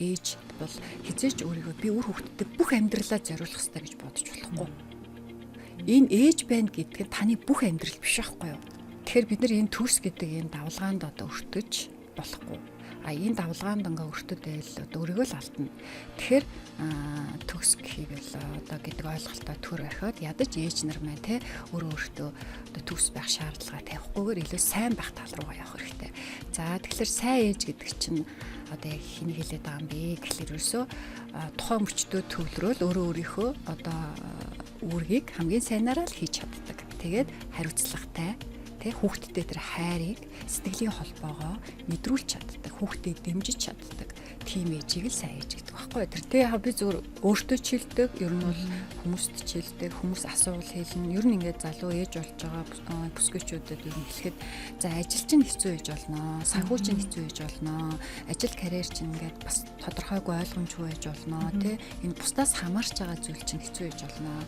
Ээж бол хизээч өөрийгөө би үр хүүхдэд бүх амьдралаа зориулах хэрэгтэй гэж бодож болохгүй. Энэ ээж байна гэдэг нь таны бүх амьдрал биш байхгүй юу? Тэгэхээр бид нар энэ төс гэдэг энэ давлгаанд одоо өртөж болохгүй. Энэ давлгаанд ингээ өртөд байл одоо өөрийгөө л алдна. Тэгэхээр төгс гэхийг л одоо гэдэг ойлголтоо төр орхиод ядаж ээж нар маань те өөртөө одоо төгс байх шаардлага тавихгүйгээр илүү сайн байх тал руугаа явах хэрэгтэй. За тэгэхээр сайн ээж гэдэг чинь одоо яг хин хэлээд байгаа юм бэ гэхэлэр ерөөсөө тухайн мөчтөө төвлөрөөл өөрийнхөө одоо үүргийг хамгийн сайнаараа л хийж чаддаг. Тэгээд хариуцлагатай хүүхдтэй тэр хайрыг сэтгэлийн холбоогоо мэдрүүлж чаддаг, хүүхдэд дэмжиж чаддаг тийм ээжийг л сайн ээж гэдэг байхгүй. Тэр тэг яг би зөв өөртөө чилдэг, ер нь бол хүмүүст чилдэг, хүмүүс асуувал хэлнэ. Ер нь ингээд залуу ээж болж байгаа бүсгүйчүүдэд ер нь хэлэхэд за ажил чинь хэцүү ээж болно, санхүү чинь хэцүү ээж болно, ажил карьер чинь ингээд бас тодорхойгүй ойлгомжгүй ээж болно, тэ энэ бусдаас хамаарч байгаа зүйл чинь хэцүү ээж болно.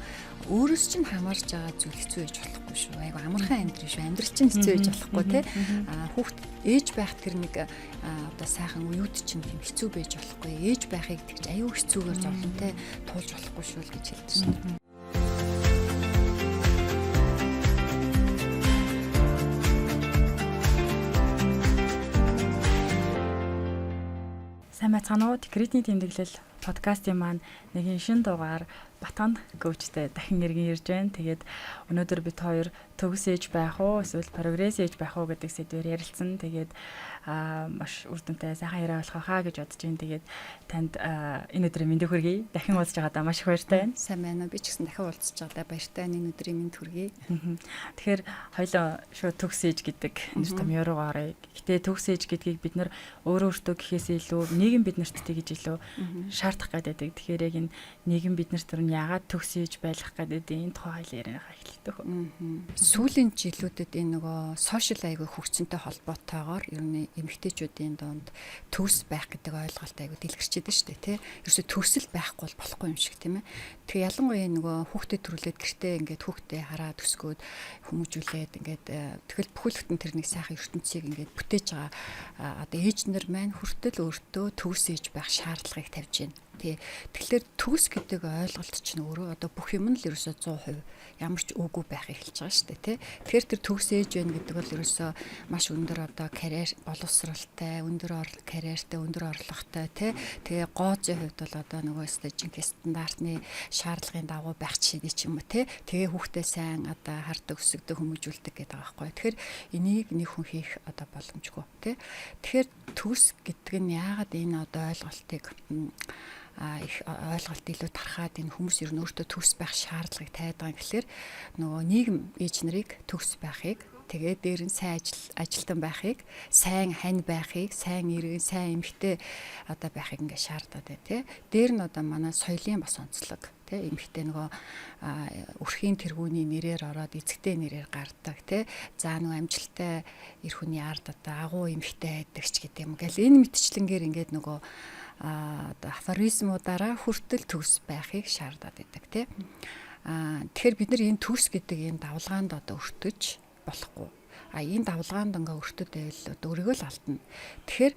Өөрөөс чинь хамаарч байгаа зүйл хэцүү ээж болохгүй шүү. Айгу амархан амьдрын шүү. Амьдрал чинь хэцүү ээж болохгүй те. Хүүхд ээж байх тэр нэг одоо сайхан уюуд чинь тийм хэцүү байж болохгүй. Ээж байхыг тэгж аюу хэцүүгээр зовлонтой туулж болохгүй шүү л гэж хэлдэг шин. Сайн байцгаана уу? Критний тэмдэглэл подкастын маань нэгэн шин дугаар Батхан коучтэй дахин иргэн ирж байна. Тэгээд өнөөдөр бид хоёр төгс ээж байх уу эсвэл прогресс ээж байх уу гэдэг сэдвээр ярилцсан. Тэгээд маш үр дүнтэй сайхан яриа болох хаа гэж бодож байна. Тэгээд танд энэ өдрийн мэндийг хүргэе. Дахин уулзж байгаадаа маш их баяртай байна. Сайн байна уу? Би ч гэсэн дахин уулзж байгаадаа баяртай байна. Энэ өдрийн мэнд хүргэе. Тэгэхээр хоёлоо шууд төгс ээж гэдэг нэр томьёо руу оръё. Гэтэ төгс ээж гэдгийг бид нар өөртөө гэхээс илүү нийгэм бид нарт тэгж илүү шаардах гэдэг. Тэгэхээр яг энэ нийгэм бид нарт яагаад төгс ээж байх гэдэг энэ тухай яриагаа эхлэдэг. Сүүлийн жилүүдэд энэ нөгөө сошиал аягүй хөгжсөнтэй холбоотойгоор ер нь эмэгтэйчүүдийн донд төгс байх гэдэг ойлголт аягүй дэлгэрчээд шүү дээ, тий. Ерөөсө төгсөл байхгүй бол болохгүй юм шиг, тийм ээ. Тэгээ ялангуяа нөгөө хүүхдэд төрүүлээд гэртээ ингээд хүүхдээ хараад өсгөөд хүмүүжүүлээд ингээд тэгэл бүхэлдэн тэр нэг сайхан ертөнцийг ингээд бүтээж байгаа одоо ээжнэр маань хүртэл өөртөө төгс ээж байх шаардлагыг тавьж байна. Тэгэхээр төгс гэдэг ойлголт чинь өөрөө одоо бүх юм нь л ерөөсөө 100% ямар ч үгүй байх эхэлж байгаа шүү дээ, тий. Тэгэхээр тэр төгс ээж байна гэдэг бол ерөөсөө маш өндөр одоо карьер боловсралтай, өндөр карьертай, өндөр орлоготой, тий. Тэгээ гооцын хувьд бол одоо нөгөө стажинг стандартны шаардлагын дагуу байх жишээ ч юм уу, тий. Тэгээ хүүхдээ сайн одоо хардаг, өсгдөг, хүмүүжүүлдэг гэдэг байгаа байхгүй. Тэгэхээр энийг нэг хүн хийх одоо боломжгүй, тий. Тэгэхээр төгс гэдэг нь яагаад энэ одоо ойлголтыг их ойлголт илүү тархаад энэ хүмүүс ер нь өөртөө төгс байх шаардлагыг тавиад байгаа юм гэхэлэр нөгөө нийгэм ээж нарыг төгс байхыг тэгээд дээр нь сайн ажилтан байхыг, сайн хань байхыг, сайн иргэн, сайн эмэгтэй одоо байхыг ингээ шаардаад байна тий. Дээр нь одоо манай соёлын бас онцлог тий. Эмэгтэй нөгөө өрхийн тэргүүний нэрээр ороод эцэгтэй нэрээр гардаг тий. За нөгөө амжилттай эр хүний ард одоо агуу эмэгтэй байдаг ч гэдэг юм. Гэл энэ мэтчлэнгээр ингээд нөгөө одоо афоризмуудаараа хүртэл төгс байхыг шаардаад байдаг тий. Тэгэхээр бид нар энэ төгс гэдэг энэ давлгаанд одоо өртөж болохгүй. Энэ давлгаанд ингээ өртөд байвал өөрийгөө л алдна. Тэгэхээр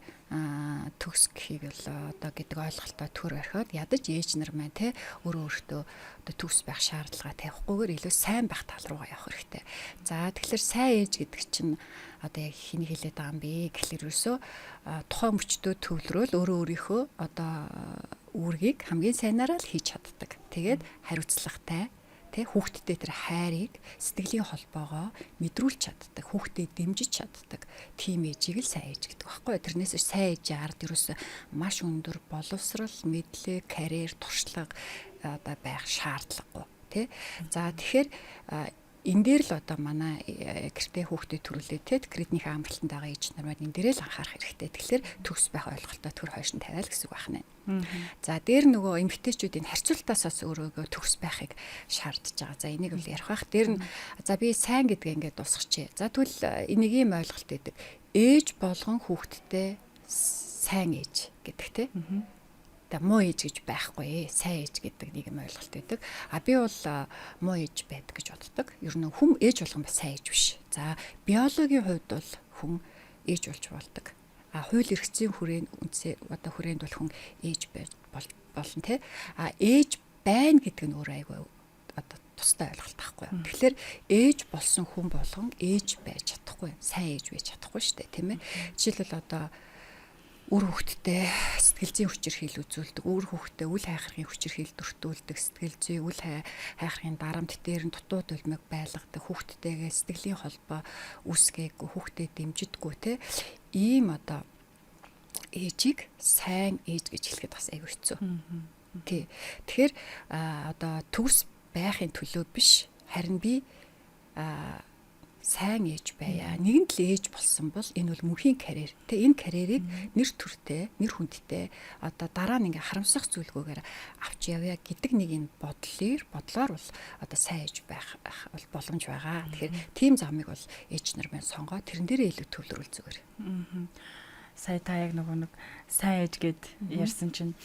төгс гэхийг л одоо гэдэг ойлголтоо төр орхиод ядаж ээж нар маань те өөртөө одоо төгс байх шаардлага тавихгүйгээр илүү сайн байх тал руугаа явах хэрэгтэй. За тэгэхээр сайн ээж гэдэг чинь одоо яг хин хэлээд байгаа юм бэ гэхэлэр ерөөсөө тухайн мөчтөө төвлөрөөл өөрийнхөө одоо үүргийг хамгийн сайнаараа л хийж чаддаг. Тэгээд хариуцлагатай хүүхдтэй тэр хайрыг сэтгэлийн холбоогоо мэдрүүлж чаддаг, хүүхдэд дэмжиж чаддаг тийм ээжийг л сайн ээж гэдэг байхгүй. Тэрнээс сайн ээжийн ард ерөөсөө маш өндөр боловсрал, мэдлэг, карьер, туршлага одоо байх шаардлагагүй тий. За тэгэхээр энэ дээр л одоо манай гэртээ хүүхдэд төрүүлээ те критнийхээ амралтанд байгаа ээж нар маань энэ дээрээ л анхаарах хэрэгтэй. Тэгэхээр төгс байх ойлголтоо төр хойшин тавиал гэсэн үг байна. За дээр нөгөө эмэгтэйчүүдийн харьцуултаасаас өөрөөгөө төгс байхыг шаардж байгаа. За энийг бол ярих бах. Дээр нь за би сайн гэдгээ ингээд дуусгачих. За тэгвэл энийг ийм ойлголт өгдөг. Ээж болгон хүүхдтэй сайн ээж гэдэг те. Муу ээж гэж байхгүй, сайн ээж гэдэг нэг юм ойлголт байдаг. Би бол муу ээж байдаг гэж боддог. Ер нь хүн ээж болгон бас сайн ээж биш. За биологийн хувьд бол хүн ээж болж болдог. хууль эрх зүйн хүрээнд одоо хүрээнд бол хүн ээж байж болно те. Ээж байна гэдэг нь өөр айгүй одоо тустай ойлголт байхгүй. Тэгэхээр ээж болсон хүн болгон ээж байж чадахгүй, сайн ээж байж чадахгүй шүү дээ, тийм ээ. Жишээлбэл одоо үр хөвгтдээ сэтгэл зүйн хүчирхийл үзүүлдэг, үр хөвгтдээ үл хайхрын хүчирхийл дуртуулдаг, сэтгэл зүй үл хайхрын дарамт дээр нь дутууд үлмэг байлгадаг, хөвгтдээгээ сэтгэлийн холбоо үүсгээгүй, хөвгтдээ дэмжидэггүй те. Ийм одоо ээжийг сайн ээж гэж хэлэхэд бас айгүй хэцүү. Тий. Тэгэхээр одоо төгс байхын төлөө биш, харин би сайн ээж байя. Нэгэнт л ээж болсон бол энэ бол мөнхийн карьер. Тэ энэ карьерийг нэр төртэй, нэр хүндтэй одоо дараа нь ингээ харамсах зүйлгүйгээр авч явъя гэдэг нэг энэ бодлоор бол одоо сайн ээж байх бол боломж байгаа. Тэгэхээр тийм замыг бол ээж нар маань сонгоо тэрэн дээрээ илүү төвлөрүүл зүгээр. Сая та яг нэг сайн ээж гэд ярьсан чинь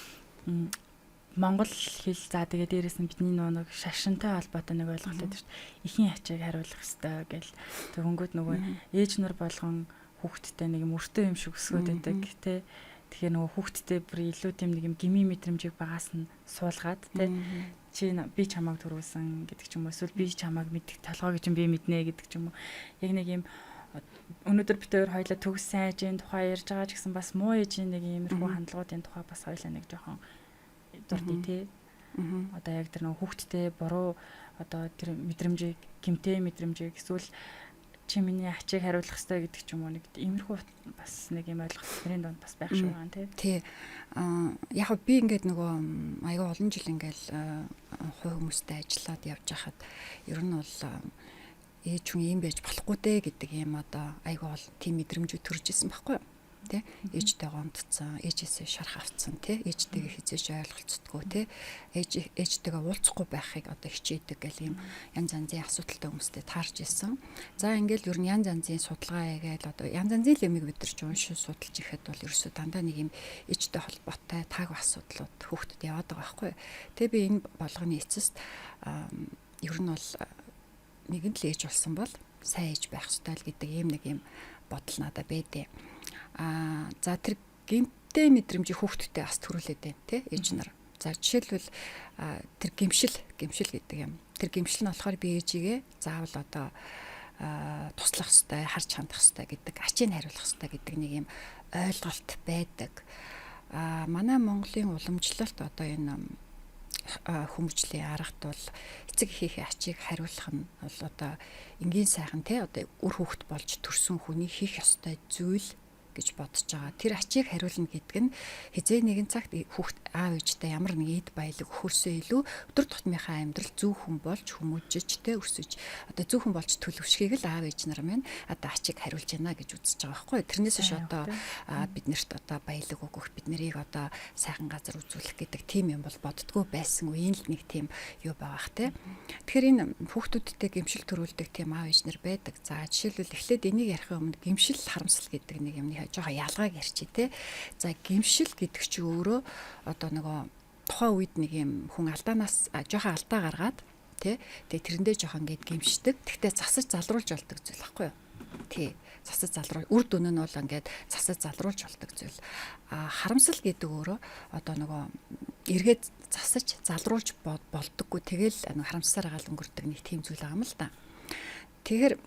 Монгол хэл за тэгээ дээрээс нь бидний нэг шашинтай холбоотой нэг ойлголт байдаг шүү дээ. Ихийн ачааг хариулах хэрэгтэй гэл. Тэгэнгүүт нөгөө ээж нар болгон хүүхдтэй нэг юм өртөө юм шиг өсгөөд байдаг тий. Тэгэхээр нөгөө хүүхдтэй бүр илүү тийм нэг юм гими мэдрэмжийг багаас нь суулгаад тий. Чи би чамайг төрүүлсэн гэдэг ч юм уу эсвэл би чамайг мэддэг толгой гэж би мэднэ гэдэг ч юм уу. Яг нэг юм өнөөдөр бид хоёр хоёлаа төгс сайн ээжийн тухай ярьж байгаа ч гэсэн бас муу ээжийн нэг иймэрхүү хандлагуудын тухай бас хоёлаа нэг жоохон дуртай тий. Одоо яг тэр нэг хүүхдтэй буруу одоо тэр мэдрэмжийг, гэмтэй мэдрэмжийг эсвэл чи миний ачааг хариулах хэрэгтэй гэдэг ч юм уу нэг иймэрхүү бас нэг юм ойлголт бидний донд бас байх шиг байна тий. Тий. Яг би ингээд нөгөө аяга олон жил ингээл хувь хүмүүстэй ажиллаад явж байхад ер нь бол ээж хүн юм байж болохгүй дээ гэдэг юм одоо аяга бол тийм мэдрэмжүүд төрж исэн байхгүй юу? Тэ ээжтэй гомдсон, ээжээсээ шарх авцсан, тэ ээжтэйгээ хизээж ойлголцдоггүй, тэ ээжтэйгээ уулзахгүй байхыг одоо хичээдэг гэл юм янз янзын асуудалтай хүмүүстэй таарч исэн. За ингээл ер нь янз янзын судалгаа хийгээл одоо янз янзын лэмиг бид нар ч уншиж судалж ихэд бол ерөөсөө дандаа нэг юм ээжтэй холбоотой таг асуудлууд хүүхдэд яваад байгаа байхгүй. Тэ би энэ болгоны эцэст ер нь бол нэгэн л ээж болсон бол сайн ээж байх ёстой л гэдэг ийм нэг юм бодол надад байдэ. За тэр гэмтэй мэдрэмжийг хүүхдүүдэд бас төрүүлээд байна тий ээж нар. За жишээлбэл тэр гэмшил гэдэг юм. Тэр гэмшил нь болохоор би ээжигээ заавал одоо туслах хэрэгтэй, харж хандах хэрэгтэй гэдэг, ачийг хариулах хэрэгтэй гэдэг нэг юм ойлголт байдаг. Манай Монголын уламжлалт одоо энэ хүмүүжлийн аргад бол эцэг эхийнхээ ачийг хариулах нь бол одоо энгийн сайхан тий одоо үр хүүхэд болж төрсөн хүний хийх ёстой зүйл гэж бодож байгаа. Тэр ачийг хариулна гэдэг нь хизээ нэгэн цагт хүүхэд аав ээжтэй ямар нэг эд баялаг өгөхөөсөө илүү өдөр тутмынхаа амьдрал зөв хүн болж хүмүүжижтэй өсөж одоо зөв хүн болж төлөвшгийг л аав ээж нар маань одоо ачийг хариулж байна гэж үзэж байгаа байхгүй. Тэрнээс ш одоо биднэрт одоо баялаг өгөх, бид нарыг одоо сайхан газар үзүүлэх гэдэг тийм юм бол боддгоо байсан үеийн л нэг тийм юу байгаах те. Тэгэхээр энэ хүүхдүүдтэй гэмшил төрүүлдэг тийм аав ээж нар байдаг. За жишээлбэл эхлээд энийг ярихын өмнө гэмшил харамсал гэдэг нэг юмны жоохон ялгааг ярьчих те. За гэмшил гэдэг чи өөрөө одоо нөгөө тухайн үед нэг юм хүн алдаанаас жоохон алдаа гаргаад те. Тэгээ тэрэндээ жоохон ингээд гэмшдэг. Тэгтээ засаж залруулж болдог зүйл байхгүй юу? Тий. Засаж залруулж үр дүн нь бол ингээд засаж залруулж болдог зүйл. Харамсал гэдэг өөрөө одоо нөгөө эргээд засаж залруулж болдоггүй. Тэгэл харамсаар гаал өнгөрдөг нэг тийм зүйл байгаа юм л да. Тэгэхээр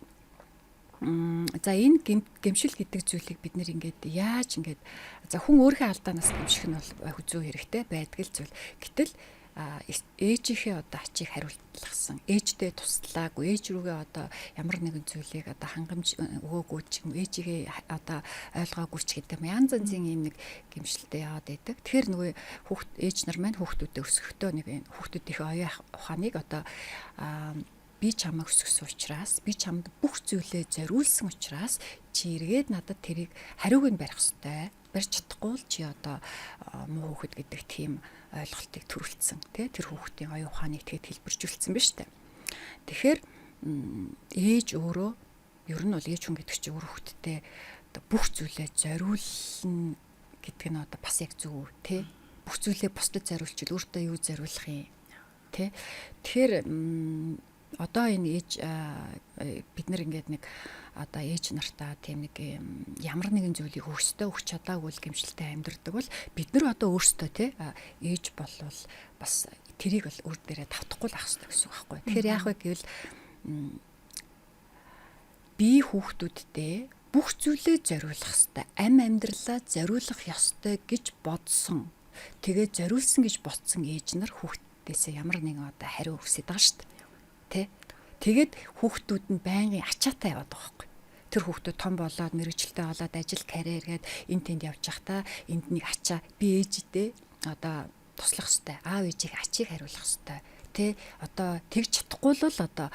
за энэ гэмшил гэдэг зүйлийг бид нэр ингээд яаж ингээд за хүн өөрийнхөө алдаанаас гэмших нь бол хүзүү хэрэгтэй байдаг л зүйл. Гэтэл ээжийнхээ одоо ачийг хариулсан, ээжтэй туслаагүй, ээж рүүгээ одоо ямар нэгэн зүйлийг одоо хангамж өгөөгүй ч юм ээжигээ одоо ойлгоогүй ч гэдэг юм янз янзын юм нэг гэмшилтэй яваад байдаг. Тэгэхээр нөгөө хүүхд ээж нар маань хүүхдүүдэд өсгөхдөө нэг хүүхдүүдийнхээ оюун ухааныг одоо би чамайг өсгсөн учраас би чамд бүх зүйлээ зориулсан учраас чи эргээд надад тэрийг хариуг нь барих ёстой. Барьж чадахгүй л чи одоо муу хүүхэд гэдэг тийм ойлголтыг төрүүлсэн тий тэр хүүхдийн оюун ухааныг тэгэд хэлбэржүүлсэн ба штэ. Тэгэхээр ээж өөрөө ер нь бол ээж хүн гэдэг чинь өөр хүүхэдтэй бүх зүйлээ зориулна гэдэг нь одоо бас яг зөв тий бүх зүйлээ бусдад зориулчихвал өөртөө юу зориулах юм тий. Тэгэхээр одоо энэ ээж бид нар ингээд нэг одоо ээж нартаа тийм нэг ямар нэгэн зүйлийг өгсдөө өгч чадаагүй л гэмшилтэй амьдрдаг бол бид нар одоо өөрсдөө тий ээж болвол бас тэрийг бол өөр дээрээ тавтахгүй л ах хэрэгтэй гэсэн үг байхгүй. Тэгэхээр яах вэ гэвэл би хүүхдүүддээ бүх зүйлээ зориулах хэрэгтэй. Амьдралаа зориулах ёстой гэж бодсон. Тэгээ зориулсан гэж бодсон ээж нар хүүхдээсээ ямар нэгэн одоо хариу өгсөд байгаа шүү дээ. Тэ? Тэгээд хүүхдүүд нь байнгын ачаатай яваад байгаа байхгүй. Тэр хүүхдүүд том болоод мэрэгчлээ болоод ажил карьер гээд энэ тэнд явж байхдаа энд нэг ачаа би ээжидээ одоо туслах хэрэгтэй. Аав ээжийг ачийг хариулах хэрэгтэй. Тэ одоо тэгж чадахгүй л одоо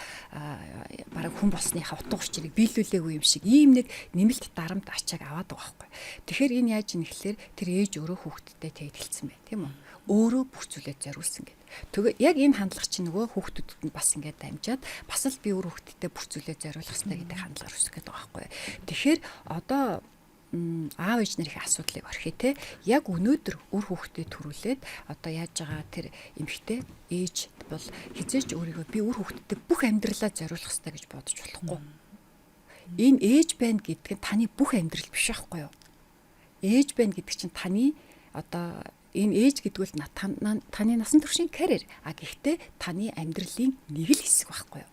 бараг хүн болсныхаа утга учирыг биелүүлээгүй юм шиг ийм нэг нэмэлт дарамт ачааг аваад байгаа байхгүй. Тэгэхээр энэ яаж юм гэхэлэр тэр ээж өөрөө хүүхдтэд тэгдэлсэн бай, тийм үү? Өөрөө бүх зүйлээ зориулсан гэдэг. Тэгээ яг энэ хандлага чинь нөгөө хүүхдүүдэд нь бас ингээд дамжаад бас л би өөр хүүхдтэд бүх зүйлээ зориулах хэрэгтэй гэдэг хандлагаар өсөх гэдэг байгаа байхгүй. Тэгэхээр одоо аав ээж нарын асуудлыг орхий те яг өнөөдөр үр хүүхдэд төрүүлээд одоо яаж байгаа тэр эмэгтэй ээж бол хизээч өөрийгөө би үр хүүхдэд бүх амьдралаа зориулах хэрэгтэй гэж бодож болохгүй. Энэ ээж байна гэдэг нь таны бүх амьдрал биш байхгүй юу? Ээж байна гэдэг чинь таны одоо энэ ээж гэдэг нь таны насан туршийн карьер. Гэхдээ таны амьдралын нэг л хэсэг байхгүй юу?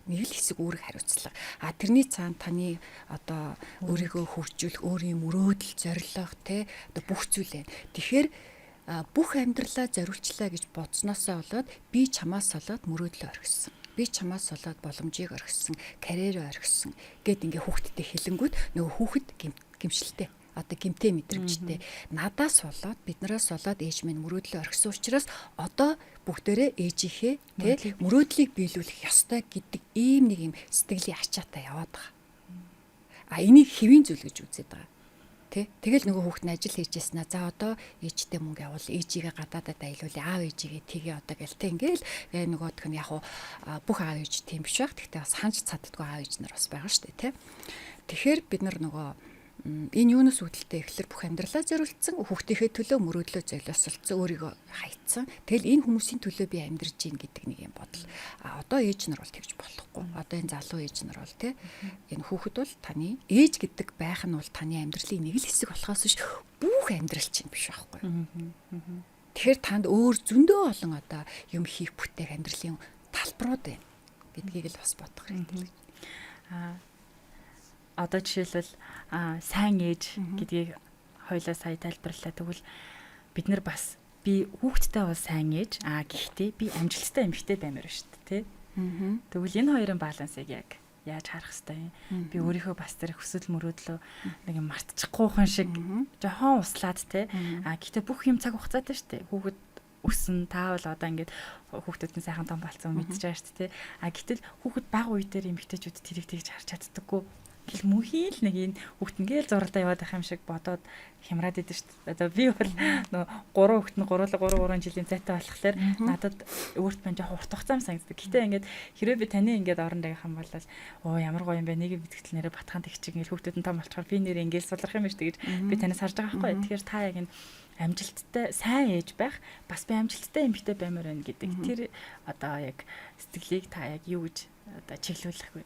Нэг л хэсэг үүрэг хариуцлага. Тэрний цаана таны одоо өөрийгөө хөгжүүлэх, өөрийн мөрөөдөл, зорилго те одоо бүх зүйл байна. Тэгэхээр бүх амьдралаа зориулчлаа гэж бодсноосоо болоод би чамаас болоод мөрөөдлөө орхисон. Би чамаас болоод боломжийг орхисон, карьерээ орхисон гэд ингээ хүүхдтэй хэлэнгүүт нөгөө хүүхэд гэмшилтэй. Одоо гэмтэй мэдрэмжтэй. Надаас болоод биднээс болоод ээж минь мөрөөдлөө орхисон учраас одоо бүгдээрээ ээжийнхээ тэ мөрөөдлийг биелүүлэх ёстой гэдэг ийм нэг юм сэтгэлийн ачаатай яваад байгаа. Энийг хэвийн зүйл гэж үзээд байгаа. Тэ тэгэл нөгөө хүүхэд нь ажил хийж яснаа. За одоо ээжтэй мөнгө явуул, ээжигээ гадаадад аялуулъя, аав ээжигээ тгий одоо гэл тэ ингээл нөгөөх нь яг бүх аав ээж тийм биш байх. Гэхдээ бас ханж цаддгүй аав ээж нар бас байгаа шүү дээ, тэ. Тэгэхээр бид нар нөгөө энэ юунаас үүдэлтэй ихлээр бүх амьдралаа зориулсан хүүхдийнхээ төлөө мөрөөдлөө золиослцсон өөрийгөө хайцсан. Тэгэл энэ хүмүүсийн төлөө би амьдарч гин гэдэг нэг юм бодол. Одоо ээж нар бол тэгж болохгүй. Одоо энэ залуу ээж нар бол тэ энэ хүүхэд бол таны ээж гэдэг байх нь бол таны амьдралын нэг л хэсэг болохоос биш бүх амьдрал чинь биш байхгүй. Тэгэхээр танд өөр зөндөө олон одоо юм хийх бүтээх амьдралын талбарууд байна гэдгийг л бас бодох хэрэгтэй. Одоо жишээлбэл сайн ээж гэдгийг хоёлаа сая тайлбарлаа. Тэгвэл бид нар бас би хүүхдтэй бол сайн ээж гэхдээ би амжилттай эмэгтэй баймаар байна шүү дээ, тий. Тэгвэл энэ хоёрын балансыг яг яаж харах хэвтэй юм? Би өөрийнхөө бас тэр хүсэл мөрөөдлөө нэг юм мартчихгүйхэн шиг жохон услаад тий. Гэхдээ бүх юм цаг хугацаатай шүү дээ. Хүүхэд өссөн таавал одоо ингээд хүүхдүүд нь сайхан том болцсон мэдчихэж байгаа шүү дээ, тий. Гэтэл хүүхэд бага үе дээр эмэгтэйчүүд тэрийг тэгж харж чаддаггүй. Гэл мөхийн л нэг энэ хүүхднгээл зуралдаа яваад байх юм шиг бодоод хямраад идэв шүү дээ. Одоо би бол нөө 3 хүүхэд нь 3 жилийн зайтай болохоор надад өөрт мань жоох урт хугацаанд санагддаг. Гэтэ ингээд хэрвээ би таны ингээд оронд байгаа юм бол ямар гоё юм бэ? Нэг битгтэл нэрэ батхан тэгчих ингээд хүүхдүүд нь том болчихоор би нэр ингээд сулрах юм шүү дээ гэж би танаас харж байгаа байхгүй. Тэгэхээр та яг энэ амжилттай сайн ээж байх бас би амжилттай эмэгтэй баймаар байна гэдэг. Тэр одоо яг сэтгэлийг та яг юу гэж одоо чиглүүлэх вэ?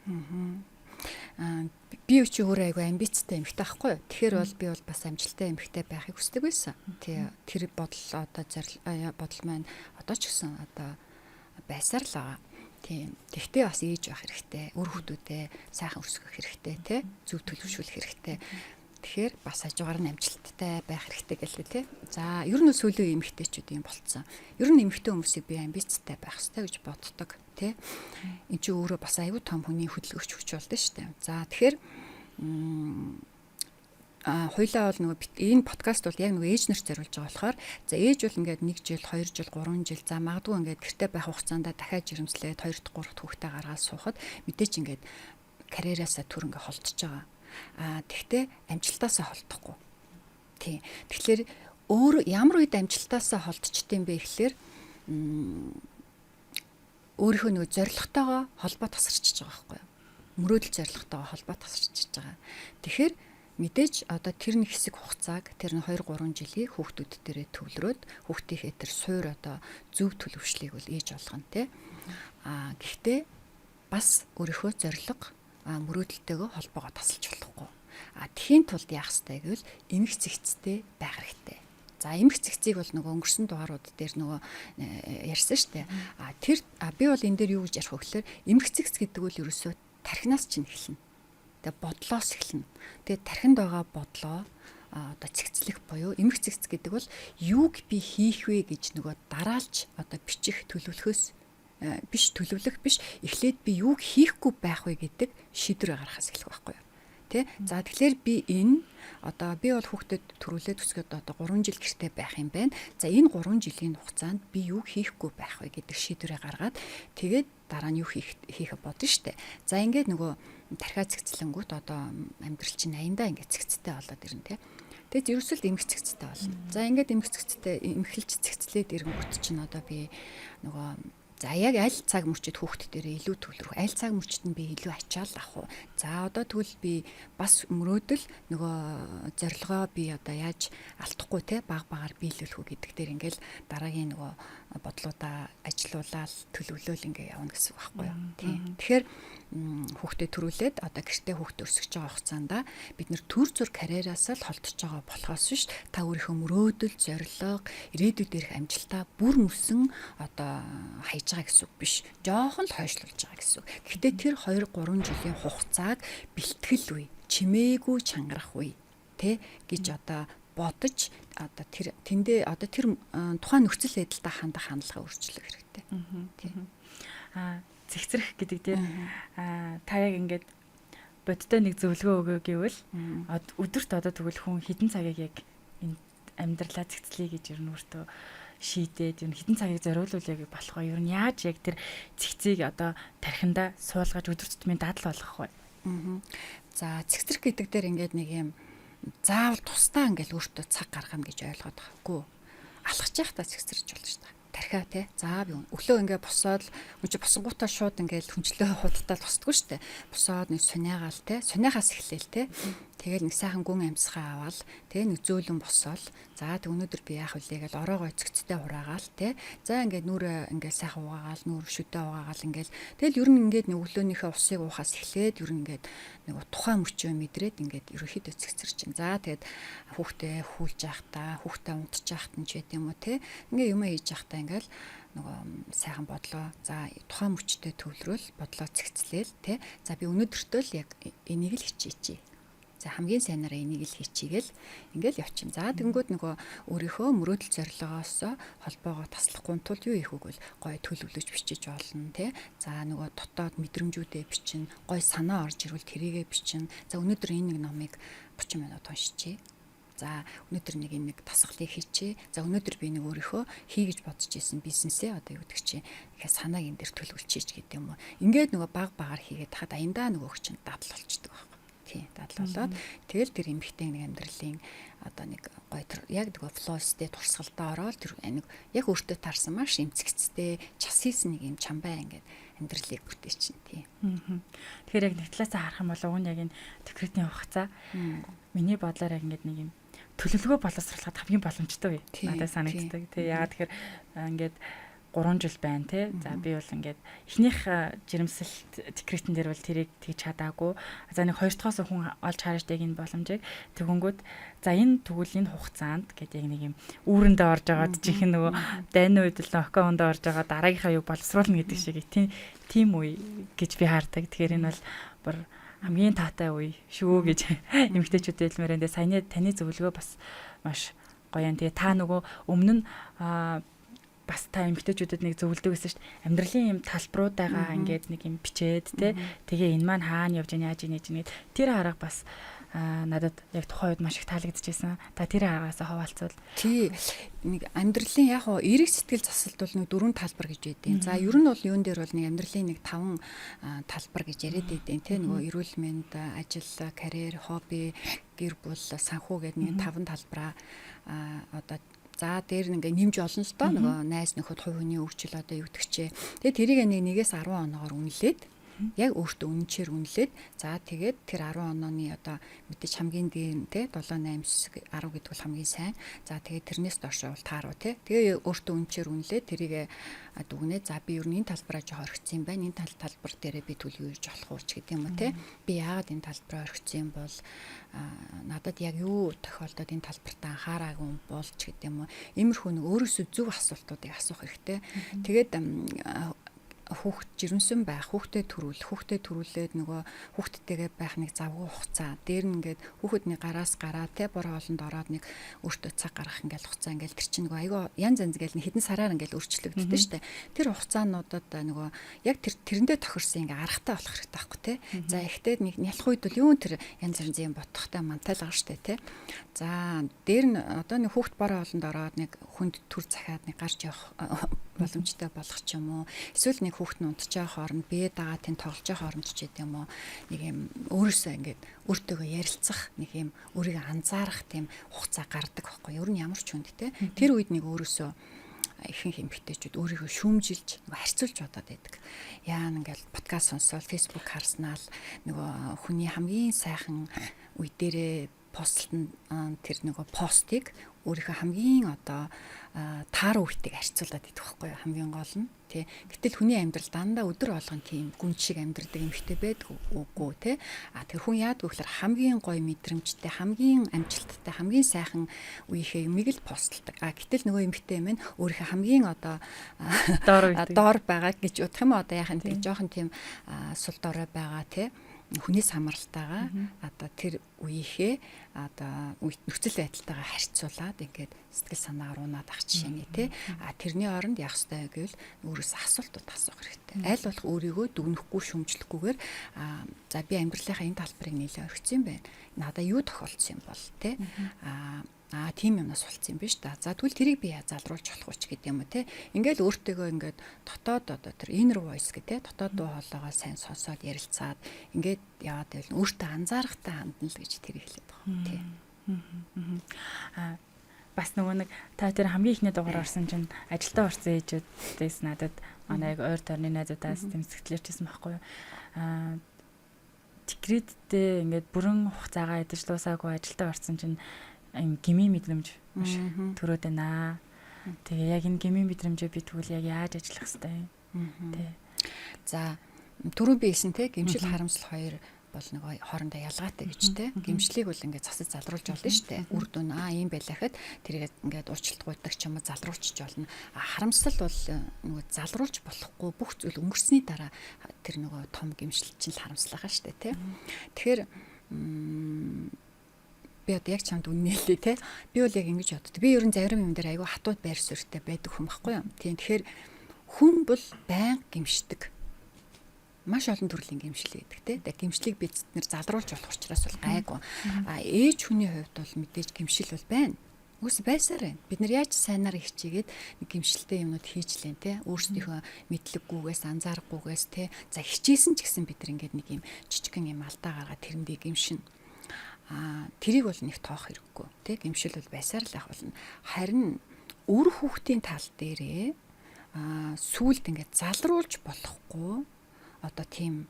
Би ч өөрөө айгүй амбицтай эмэгтэй байхгүй юу. Тэгэхээр бол би бол бас амжилттай эмэгтэй байхыг хүсдэг байсан. Тэр бодол одоо бодол маань одоо ч гэсэн одоо байсаар л байгаа. Тийм. Тэгтээ бас ээж байх хэрэгтэй. Үр хүүхдүүдээ сайхан өсгөх хэрэгтэй, тий? Зөв төлөвшүүлэх хэрэгтэй. Тэгэхээр бас хажуугаар нь амжилттай байх хэрэгтэй гэлээ, тий? За, ер нь сүүлийн эмэгтэйчүүд юм болцсон. Ер нь эмэгтэй хүмүүсийг би амбицтай байх хэрэгтэй гэж боддог. Тэ энэ чи өөрөө бас аюу том хүний хөдөлгөгч хүч болдсон шүү дээ. За тэгэхээр хоёлаа бол нөгөө энэ подкаст бол яг нөгөө ээж нарт зориулж байгаа болохоор за ээж бол ингээд 1 жил, 2 жил, 3 жил за магадгүй ингээд гэртээ байх хугацаанд дахиад жирэмслээд 2 дахь 3 дахь хүүхдээ гаргаад суухад мэдээч ингээд карьераасаа төр ингээд холдож байгаа. Тэгтээ амжилтаасаа холдохгүй. Тийм. Тэгэхээр өөр ямар үед амжилтаасаа холдчихдээ юм бэ гэхэлэр өөрийнхөө нэг зорилготойгоо холбоо тасарчиж байгаа байхгүй юу? Мөрөөдөл зорилготойгоо холбоо тасарчиж байгаа. Тэгэхээр мэдээж одоо тэр нэг хэсэг хугацааг тэр 2-3 жилийг хүүхдүүд дээрээ төвлөрөөд хүүхдийнхээ тэр суур одоо зөв төлөвшлийг бол ээж болгоно те. Гэхдээ бас өөрийнхөө зорилго мөрөөдөлтөөгөө холбоогоо тасалж болохгүй. Тхийн тулд яах ёстой гэвэл эмх цэгцтэй байх хэрэгтэй. За эмх цэгцийг бол нөгөө өнгөрсөн дугаарууд дээр нөгөө ярьсан шүү дээ. Тэр би бол энэ дээр юу гэж ярих вэ гэхээр эмх цэгц гэдэг бол ерөөсөө тархинаас чинь эхэлнэ. Тэгээ бодлоос эхэлнэ. Тэгээ тархинд байгаа бодлоо одоо цэгцлэх буюу эмх цэгц гэдэг бол юуг би хийх вэ гэж нөгөө дараалж одоо бичих төлөвлөхөөс төлөвлөх биш эхлээд би юуг хийхгүй байх вэ гэдэг шийдвэр гаргахаас эхлэх байхгүй юу. За тэгэхээр би бол хүүхдэд төрүүлээд өсгөөд одоо 3 жил гэртээ байх юм байна. За энэ 3 жилийн хугацаанд би юу хийхгүй байх вэ гэдэг шийдвэрээ гаргаад тэгээд дараа нь юу хийх бодно штэ. За ингээд нөгөө тархиа цэгцлэнгүүт одоо амьдрал чинь 80-даа ингээд цэгцтэй болоод ирнэ тий. Тэгээд ерөөсөл эмх цэгцтэй болно. За ингээд эмх цэгцтэй эмхэлж цэгцлээд ирэнгүүт чинь одоо би нөгөө за яг аль цаг мөчид хүүхд дээр илүү төвлөрөх, аль цаг мөчид нь би илүү ачаал авах уу. За одоо тэгвэл би бас мөрөөдөл нөгөө зорилгоо би одоо яаж алдахгүй те багаар биелүүлэх үү гэдэг дээр ингээл дараагийн нөгөө бодлуудаа ажилуулаад төлөвлөөл ингээ явна гэсэн үг байхгүй юу. Тэгэхээр хүүхдэд төрүүлээд одоо гэртээ хүүхд өсөж байгаа хугацаанд бид нэр төр зур карьераас л холдож байгаа болохоос биш та өөрийнхөө мөрөөдөл, зорилго, ирээдүйд ирэх амжилтаа бүр мөсөн одоо хайж байгаа гэсэн үг биш. Жоохон л хойшлуулж байгаа гэсэн үг. Гэхдээ тэр 2-3 жилийн хугацааг бэлтгэл үе, чимээгүй чангарах үе тэ гэж одоо бодож одоо тэр тухайн нөхцөл байдлаа хандах хандлага өөрчлөх хэрэгтэй. Цэгцрэх гэдэг тийм та яг ингээд бодтой нэг зөвлөгөө өгөө гэвэл өдөрт одоо тэгвэл хүн хэдэн цагийг яг энэ амьдралаа цэгцлэе гэж ер нь өөртөө шийдээд ер нь хэдэн цагийг зориулуулъя гэж болох вэ? Ер нь яаж яг тэр цэгцийг одоо тархиндаа суулгаж өдөр тутмын дадал болгох вэ? За цэгцрэх гэдэг дээр ингээд нэг юм заавал тусдаа ингээл өөртөө цаг гаргана гэж ойлгоод байхгүй. Алхаж явахдаа цэгцэрч болно шүү дээ. Тархиа тий. За би өглөө ингээ босоод босонгуудаа шууд ингээл хүнчлээ худалдаад босдгоо шүү дээ. Босоод нэг суняагаал тий. Суняахаас эхлээл тий. Тэгэл нэг сайхан гүн амьсгаа аваад тэгээ нэг зөөлөн босоол. За тэг өнөөдөр би яах вүлээ гэж ороогоо цэгцтэй хураагаал тий. За ингээд нүрээ ингээд сайхан угаагаал, нүр шүдэ угаагаал ингээл. Тэгэл ер нь ингээд нэг өглөөнийхөө усыг уухаас эхлээд ер нь ингээд нэг тухайн мөчөө мэдрээд ингээд ерөөхдөө цэгцэрч чинь. За тэгээд хүүхдээ хүүлж явахдаа, хүүхдээ унтж явахт нь ч гэдэм юм уу тий. Ингээ юм хийж явахдаа ингээл нөгөө сайхан бодлоо. За тухайн мөчтэй төвлөрөөл бодлоо цэгцлээл тий. За би өнөөдөртөө л яг энийг л хичээчээ. За хамгийн сайнараа энийг л хийчихгээл ингээл явчихна. За тэгэнгүүт нөгөө өөрийнхөө мөрөөдөл зорилгоос холбоогоо таслахгүй тул юу хийх вэ? Гой төлөвлөж бичиж болно тий. За нөгөө дотоод мэдрэмжүүдээ бичнэ. Гой санаа орж ирвэл тэрийгэ бичнэ. За өнөөдөр энэ нэг номыг 30 минут уншчихъя. За өнөөдөр нэг тасгалыг хийчихье. За өнөөдөр би нэг өөрийнхөө хийгэж бодож исэн бизнесээ одоо юу гэдэг чинь ихэ санааг энэ дээр төлөвлөчийч гэдэг юм уу. Ингээд нөгөө багаар хийгээд хахад аяндаа нөгөөх чинь дадал болчдөг байхгүй. Тийм дадал болоод тэгэл тэр эмхтэй нэг амьдралын одоо нэг гоё яг нөгөө флоустэй турсгалдаа ороод тэр нэг яг өөртөө таарсан маш эмцэгцтэй час хийсэн нэг юм чамбай ингээд амьдралыг бүтээчин тийм. Тэгэхээр яг нэг талаасаа харах юм бол уг нь яг энэ декретийн хугацаа миний бодлоор яг ингээд нэг юм төлөвлөгөө боловсруулахад хамгийн боломжтой вэ? Надад санагддаг. Тэгээ яагаад тэгэхээр ингээд 3 жил байна тий. За би бол ингээд эхнийх жирэмсэлт декретэн дээр бол тэрийг тэгж чадаагүй. За нэг 2 дахоос хүн олж харж дэг энэ боломжийг тэгвнгүүд за энэ тэгвэл энэ хугацаанд гэдэг яг нэг юм үүрэндээ орж байгаад жинхэнэ нөгөө дайны үед л окоонд орж байгаа дараагийнхаа юг боловсруулна гэдэг шиг тийм үе гэж би хаардаг. Тэгэхээр энэ бол бүр хамгийн таатай үе шүү гэж эмэгтэйчүүдэд хэлмээр энэ саяны таны зөвлөгөө бас маш гоё юм. Тэгээ та нөгөө өмнө нь бас та эмэгтэйчүүдэд нэг зөвлөдөг гэсэн шүү дээ. Амьдралын юм талбаруудаагаа ингээд нэг юм бичээд тэгээ энэ маань хаана явж яаж ийж нэт тэр арга бас надад яг тухайн үед маш их таалагдчихсан. Та тэр аргаасаа хаваалцвал. Тий. Нэг амьдралын яг хоо эерэг сэтгэл засалд бол нэг 4 талбар гэж байдیں۔ За ер нь бол юун дээр бол нэг амьдралын нэг 5 талбар гэж яриад байдیں۔ Тэ нөгөө эрүүл мэнд, ажил, карьер, хобби, гэр бүл, санхүү гэдэг нэг 5 талбараа одоо за дээр ингээ нэмж олно л доо нөгөө найз нөхөд хувь хүний өвчл одоо юу гэдэгчээ. Тэгээ тэрийг нэгээс 10 оноогоор үнэлээд Яг өөртөө үнэнчээр үнэлээд за тэгээд тэр 10 онооны одоо мэдээж хамгийн дээр те 7 8 9 10 гэдэг бол хамгийн сайн. За тэгээд тэрнээс доош бол тааруу те. Тэгээ өөртөө үнэнчээр үнэлээд тэрийг дүгнээ. За би ер нь энэ талбараа жоо орхисон юм байна. Энэ талбар дээрээ би төлөв юуж болох уу ч гэдэг юм уу те. Би яагаад энэ талбараа орхисон юм бол надад яг юу тохиолдоод энэ талбарт анхаараагүй юм бол ч гэдэг юм уу. Иймэрхүү нэг өөрөөсөө зөв асуултуудыг асуух хэрэгтэй. Тэгээд хүүхд жирэмсэн байх, хүүхдэд төрүүлээд нөгөө хүүхдтэйгээ байх нэг завгүй хугацаа. Дээр нь ингээд хүүхдний гараас гараа те бороо олонд ороод нэг өөртөө цаг гаргах ингээл хугацаа ингээл тэр чинь нөгөө айгаа янз янз ингээл хэдэн сараар ингээл өөрчлөгддөг штэ. Тэр хугацаануудад нөгөө яг тэрэндээ тохирсон ингээ аргатай болох хэрэгтэй байхгүй те. За ихтэй нэг нялх үед бол юу тэр янз янзын бодохтой мантайлгаа штэ те. За дээр нь одоо нэг хүүхд бороо олонд ороод нэг хүнд төр захиад нэг гарч явах боломжтой болох ч юм уу. Эсвэл нэг хүүхэд нь унтж байгаа хооронд бие дагаа тэн тоглож байгаа хооронд ч гэдэг юм уу. Нэг юм өөрөөсөө ингээд өөртөөгөө ярилцах, нэг юм өөрийгөө анзаарах тийм хугацаа гардаг байхгүй. Ер нь ямар ч хүнд те. Тэр үед нэг өөрөөсөө ихэнх эмэгтэйчүүд өөрийгөө шүүмжилж харьцуулж бодоод байдаг. Яа ингээл подкаст сонсоод фейсбુક харснаа л нөгөө хүний хамгийн сайхан үе дээрээ постлн тэр нөгөө постыг өөрийнхөө хамгийн одоо тааруу үеийг харьцуулаад идэх байхгүй юу хамгийн гол нь тий. Гэтэл хүний амьдрал дандаа өдөр болгон тийм гүн шиг амьдрдаг эмэгтэй байдаг үгүй тий. Тэр хүн яадаг вэ гэхээр хамгийн гоё мэдрэмжтэй, хамгийн амжилттай, хамгийн сайхан үеийнхээ юмыг л постлдаг. Гэтэл нөгөө эмэгтэй юм нь өөрийнхөө хамгийн одоо доор байгаа гэж бодох юм одоо яхаа нэг жоохон тийм сул дорой байгаа тий. Хүнээс хамааралтайгаа одоо тэр үеийнхээ одоо нөхцөл байдалтайгаа харьцуулаад ингээд сэтгэл санаагаар унаад ах жишээний тий. Тэрний оронд явах ёстой гэвэл өөрөөсөө асуултууд асуух хэрэгтэй. Аль болох өөрийгөө дүгнэхгүй шүмжлэхгүйгээр за би амьдралынхаа энэ талбарыг нэлээд орхисон юм байна. Надаа юу тохиолдсон юм бол тий. Тийм юмнаас болцсон юм биш та. За тэгвэл тэрийг би залруулж болох уу ч гэдэг юм уу те. Ингээл өөртөөгөө ингээд дотоод одоо тэр inner voice гэдэг те. Дотоод дуу хоолойгоо сайн сонсоод ярилцаад ингээд яваад байвал өөртөө анзаарахтай хандна л гэж тэр хэлээд байгаа тий. Бас нөгөө нэг та тэр хамгийн ихний дугаар орсон чинь ажилдаа орсон ээжүүдээс надад манай яг ойр тойрны найзуудаас тэмцэгтлэрчсэн байхгүй юу. Декреттэй ингээд бүрэн хугацаагаа эдэж дуусаагүй ажилдаа орсон чинь юм гмийн мэдрэмж маш төрөөд байна. Тэгээ яг энэ гмийн мэдрэмжээ би тэгвэл яг яаж ажиллах хэвтэй юм. Тэ. За түрүү би хэлсэн те гэмшил харамсал хоёр бол нэг хоорондоо ялгаатай гэж те. Гэмшлийг бол ингээд засаж залруулж болно шүү дээ. Үр дүн ийм байлаа гэхэд тэрийг ингээд уучлалт гуйдаг ч юм уу залруулчих болно. Харамсал бол нөгөө залруулж болохгүй бүх зүйл өнгөрсний дараа тэр нөгөө том гэмшил чинь харамслаа шүү дээ те. Тэгэхээр би одоо яг чамд үннээлээ те. Би бол яг ингэж боддог. Би ерөн зарим юм дээр айгүй хатууд байр суурьтай байдаг хүн байхгүй юу? Тийм. Тэгэхээр хүн бол байнга гэмшдэг. Маш олон төрлийн гэмшил байдаг те. Тэгээ гэмшлийг бид нэр залруулж болох учраас бол гайгүй. Ээж хүний хувьд бол мэдээж гэмшил бол байна. Үс байсаар байна. Бид нар яаж сайнаар хичээгээд нэг гэмшилтэй юмнууд хийж лэн те. Өөрсдийнхөө мэдлэггүйгээс, анзаарахгүйгээс те. За хичээсэн ч гэсэн бид нар ингээд нэг юм жижигхэн юм алдаа гаргаад тэрэндээ гэмшин. Тэрийг бол нэг тоох хэрэггүй тий. Гэмшил бол байсаар л ах болно. Харин үр хүүхдийн тал дээрээ сүулт ингээд залруулж болохгүй одоо тийм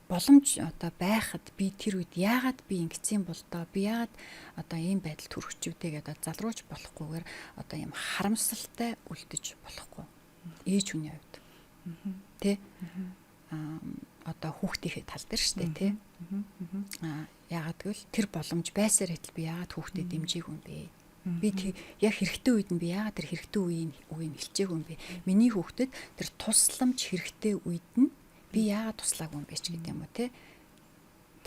боломж одоо байхад би тэр үед яагаад би ингэсэн бол доо би яагаад одоо ийм байдалд хүрчихвдээ гэдэг залруулж болохгүйгээр одоо ийм харамсалтай үлдэж болохгүй. Ээж хүний хувьд тий. Одоо хүүхдийнхээ тал дээр шүү дээ тий. Яагаад гэвэл тэр боломж байсаар хэтэл би яагаад хүүхдэд дэмжээгүй юм бэ? Би яг хэрэгтэй үед нь би яагаад тэр хэрэгтэй үеийг хэлчихээгүй юм бэ? Миний хүүхдэд тэр тусламж хэрэгтэй үед нь би яагаад туслаагүй юм бэ ч гэдэг юм уу те.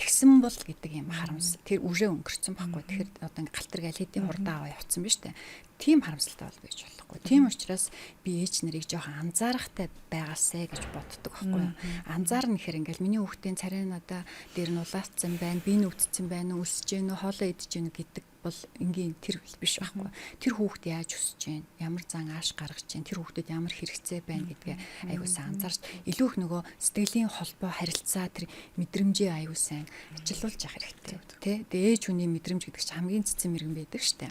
Тэгсэн бол гэдэг юм харамсал. Тэр үрээ өнгөрцөн байхгүй. Тэгэхээр одоо ингээ галтар гайл хэдийн хурдан аваа явцсан биз дээ. Тийм харамсалтай бол байж болохгүй. Тийм учраас би ээж нарыг жоохон анзаарахтай байгаасай гэж боддог байхгүй. Анзаарна гэхээр ингээл миний хүүхдийн царай надаа дээр нь улаацсан байна, би нүгдсэн байна, өсөж гэнэ, хоолоо идэж гэнэ гэдэг бол энгийн тэр биш байхгүй. Тэр хүүхэд яаж өсөж байна, ямар зан ааш гаргаж байна, тэр хүүхдэд ямар хэрэгцээ байна гэдгээ аюулсан анзаарч илүү их нөгөө сэтгэлийн холбоо харилцаа тэр мэдрэмжээ аюулсан ажилуулж явах хэрэгтэй. Тэ? Тэгээ ээж хүний мэдрэмж гэдэг чинь хамгийн цэцэн мэрэгэн байдаг штэ.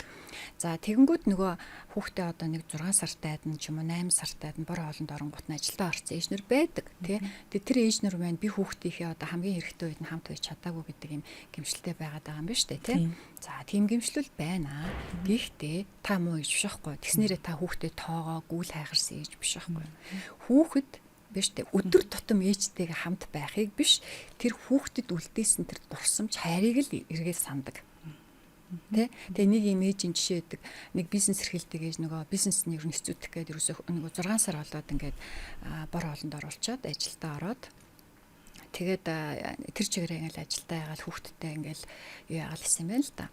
За тэгэнгүүт нөгөө хүүхдээ одоо нэг 6 сартайд нь ч юм уу 8 сартайд нь бор хоолнд оронгууд нь ажилдаа орсон ээжнэр байдаг тий. Тэгээ тэр ээжнэр маань би хүүхдийнхээ одоо хамгийн хэрэгтэй үед нь хамт байж чадаагүй гэдэг юм гэмшилтэй байгаад байгаа юм байна шүү дээ тий. За тийм гэмшлэл байна. Гэхдээ та муу ээж биш байхгүй. Тэгснээрээ та хүүхдээ тоогоо гүйл хайгарсан ээж биш байхгүй. Хүүхэд биш тэ өдөр тутам ээжтэйгээ хамт байхыг биш тэр хүүхдэд үлдээсэн тэр дурсамж хайрыг л эргээд сандаг. Тэгээ нэг имижийн жишээ өгдөг. Нэг бизнес эрхэлдэг ээж нөгөө бизнесний ер нь хэцүүдэх гээд ерөөсөө нөгөө 6 сар болоод ингээд бор хоолнд оруулчаад ажилдаа ороод тэгээд тэр чигээрээ ингээл ажилдаа яагаад хүүхдтэй ингээл юу яагаад гэсэн юм бэ л да.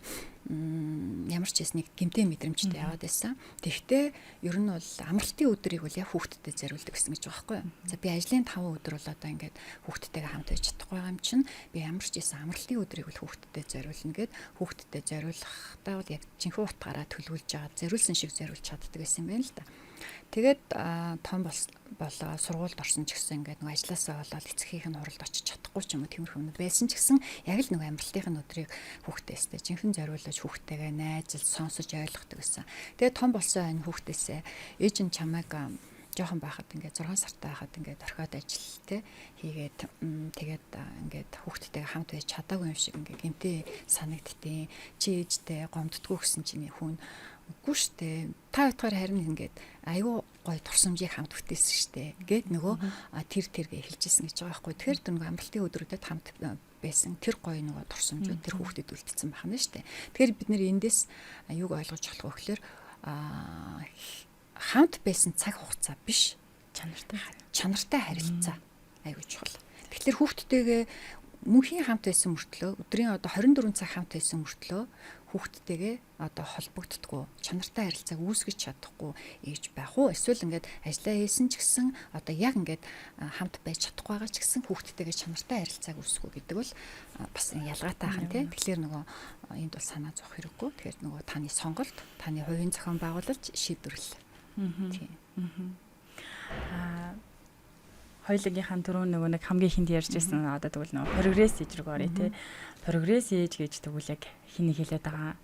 Ямар ч хэсэг нэг гэмтэй мэдрэмжтэй яваад байсан. Тэгвэл ер нь бол амралтын өдрийг бол яг хүүхдтэд зориулдаг гэсэн гэж байгаа байхгүй юу. За би ажлын 5 өдөр бол одоо ингээд хүүхдтэйгээ хамт байж чадахгүй юм чинь би ямар ч хэсэг амралтын өдрийг бол хүүхдтэд зориулна гэд хүүхдтэд зориулахдаа бол яг жинхэнэ утгаараа төлөвлөж байгаа зориулсан шиг зориулж чаддаг гэсэн юм байна л да. Тэгээд том болоо сургуульд орсон ч гэсэн ингээд нэг ажилласаа болоод эцгийнх нь хуралд очиж чадахгүй ч юм уу тиймэрхүү юм байсан ч гэсэн яг л нэг амралтын өдрийг хүүхдээстэй жинхэнэ зориулж хүүхдтэйгээ найзалж сонсож ойлгохдаг гэсэн. Тэгээд том болсон энэ хүүхдээсээ ээж нь чамайг жоохон байхад ингээд 6 сартай байхад ингээд орхиод ажил те хийгээд тэгээд ингээд хүүхдтэйгээ хамт байж чадаагүй юм шиг ингээд гэмтээ санагдтiin чи ээжтэй гомддггүй гэсэн чинь хүн үгүй штэ та утгаар харин ингээд аюу гой турсамжийг хамт бүтээсэн штэ гэд нөгөө тэргээ хэлжсэн гэж байгаа байхгүй. Тэгэхээр тэр нөгөө амралтын өдрүүдэд хамт байсан тэр гой нөгөө турсамжууд тэр хүүхдэд үлдсэн байна штэ. Тэгэхээр бид нэр эндээс юуг ойлгож болох вэ гэхээр хамт байсан цаг хугацаа биш чанартай харилцаа аюу чухал. Тэгэхээр хүүхдтэйгээ мөнхийн хамт байсан мөртлөө өдрийн одоо 24 цаг хамт байсан мөртлөө хүүхдтэйгээ одоо холбогддоггүй чанартай харилцааг үүсгэж чадахгүй ээж байх уу эсвэл ингээд ажиллаа хийсэн ч гэсэн одоо яг ингээд хамт байж чадахгүй байгаа ч гэсэн хүүхдтэйгээ чанартай харилцааг үүсгэх гэдэг бол бас ялгаатай ахын тийм. Тэгэхээр нөгөө энд бол санаа зовох хэрэггүй. Тэгэхээр нөгөө таны сонголт таны хувийн зохион байгуулалт шийдвэрлэл. Тийм. Хоёулынхаа түрүүн нөгөө нэг хамгийн ихэнд ярьж байсан одоо тэгвэл нөгөө прогресс ээж рүү орё тий. Прогресс ээж гэж тэгвэл яг хин хэлээд байгаа.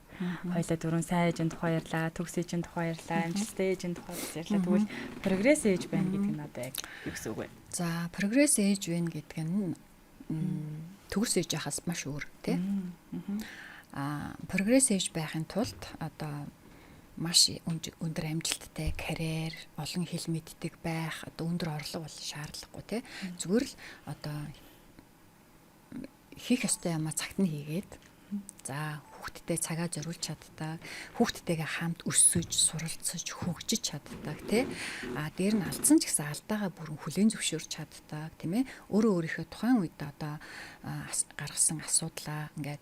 Хоёулаа түрүүн сайн ээжийн тухай ярьлаа, төгс ээжийн тухай ярьлаа, амжилттай ээжийн тухай ярьлаа. Тэгвэл прогресс ээж байна гэдэг нь одоо яг юу гэсэн үг вэ? За прогресс ээж байна гэдэг нь төгс ээж яхаас маш өөр тий. Прогресс ээж байхын тулд одоо маш өндөр амжилттай карьер, олон хэл мэддэг байх, одоо өндөр орлого бол шаардлагагүй тий. Зүгээр л одоо хийх ёстой юмаа цагт нь хийгээд за хүүхдтэй цагаа зориулж чаддаг, хүүхдтэйгээ хамт өсөж, суралцаж, хөгжиж чаддаг тий. Дээр нь алдсан ч гэсэн алдаагаа бүрэн хүлээн зөвшөөрч чаддаг тийм ээ. Өөрөө өөрийнхөө тухайн үед одоо гаргасан асуудлаа ингээд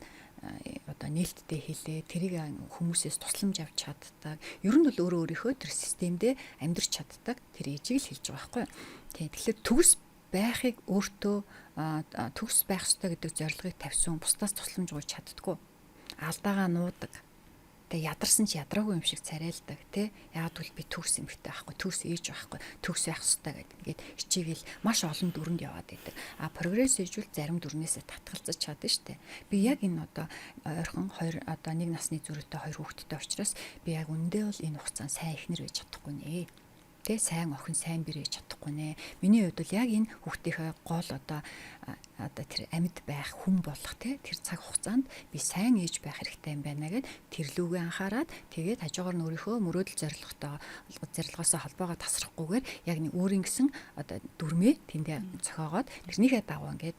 одоо нээлттэй хэлээ тэрийг хүмүүсээс тусламж авч чаддаг. Ер нь бол өөрөө өөрийнхөө тэр системдээ амьдрч чаддаг. Тэр ээжийг л хэлж байгаа байхгүй юу. Тэгэхээр төгс байхыг өөртөө төгс байх ёстой гэдэг зорилгыг тавьсан бусдаас тусламж гуйж чаддаггүй. Алдаагаа нуудаг. Тэгээ ядарсан ч ядраагүй юм шиг царайлдаг тий. Яагад бол би төгс эмэгтэй байхгүй, төгс ээж байхгүй, төгс байх ёстой гэдэг. Ингээд хичээгээл маш олон дүрэнд яваад идэг. Прогресс ээжүүл зарим дүрнээсээ татгалзаж чадна штэ. Би яг энэ одоо ойрхон 2 одоо 1 насны зүрхтэй 2 хүүхэдтэй учраас би яг үндэ бол энэ хугацаанд сайн эхнэр байж чадахгүй нэ. Тэ сайн охин сайн бэр ээж чадахгүй нэ. Миний хувьд бол яг энэ хүүхдийнхээ гол одоо тэр амьд байх хүн болох тэр цаг хугацаанд би сайн ээж байх хэрэгтэй юм байна гэд тэрлүүгээ анхаарад тэгээд хажуугаар нь өөрийнхөө мөрөөдөл зорилгоосоо холбоогоо тасрахгүйгээр яг нэг өөрийн гэсэн одоо дүрмээ тэндээ зохиогоод тэрнийхээ дагуу ингээд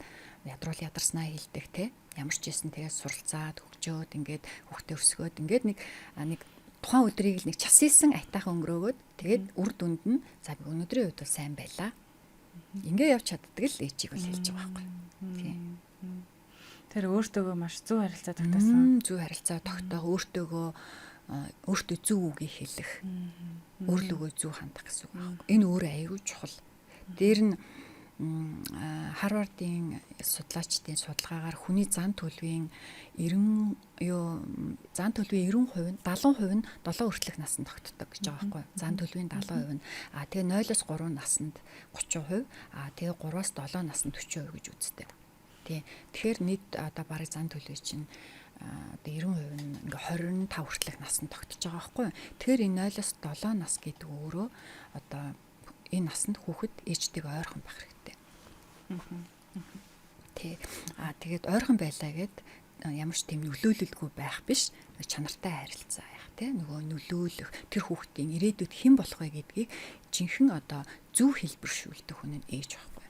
ядруул ядарснаа хилдэг те ямар ч байсан тэгээд суралцаад хөгжөөд ингээд хүүхдээ өсгөөд ингээд нэг тухайн өдрийг л нэг час ийсэн айтаахан өнгөрөөгөөд тэгээд үр дүнд нь за би өнөөдрийн үед бол сайн байлаа. Ингээ явж чаддаг л ээжийг бол хэлж байгаа байхгүй. Тийм. Тэр өөртөөгөө маш зөв харилцаа тогтоосон. Зөв харилцаа тогтоох, өөртөө зөв үгийг хэлэх, өөрлөгөө зөв хандах гэсэн үг байхгүй. Энэ өөрөө аюул чухал. Дээр нь Харвардын судлаачдын судалгаагаар хүний зан төлөвийн 90% 70% нь 7 хүртэлх насанд тогтдог гэж байгаа байхгүй. Зан төлөвийн 70% нь тэгээ 0-оос 3 насанд 30%, тэгээ 3-аас 7 насанд 40% гэж үздэг. Тэгэхээр нийт одоо бараг зан төлөв чинь одоо 90% нь ингээ 25 хүртэлх насанд тогтож байгаа байхгүй. Тэгэхээр энэ 0-оос 7 нас гэдэг өөрөө одоо энэ насанд хүүхэд ээжтэйгээ ойрхон байх хэрэгтэй. Тэгээд ойрхон байлаа гэд ямар ч тийм нөлөөлөлгүй байх биш, чанартай харилцаа яах тийм нөгөө нөлөөлөх тэр хүүхдийн ирээдүйд хэн болох вэ гэдгийг жинхэнэ одоо зөв хэлбэршүүлдэг хүн нь ээж байхгүй.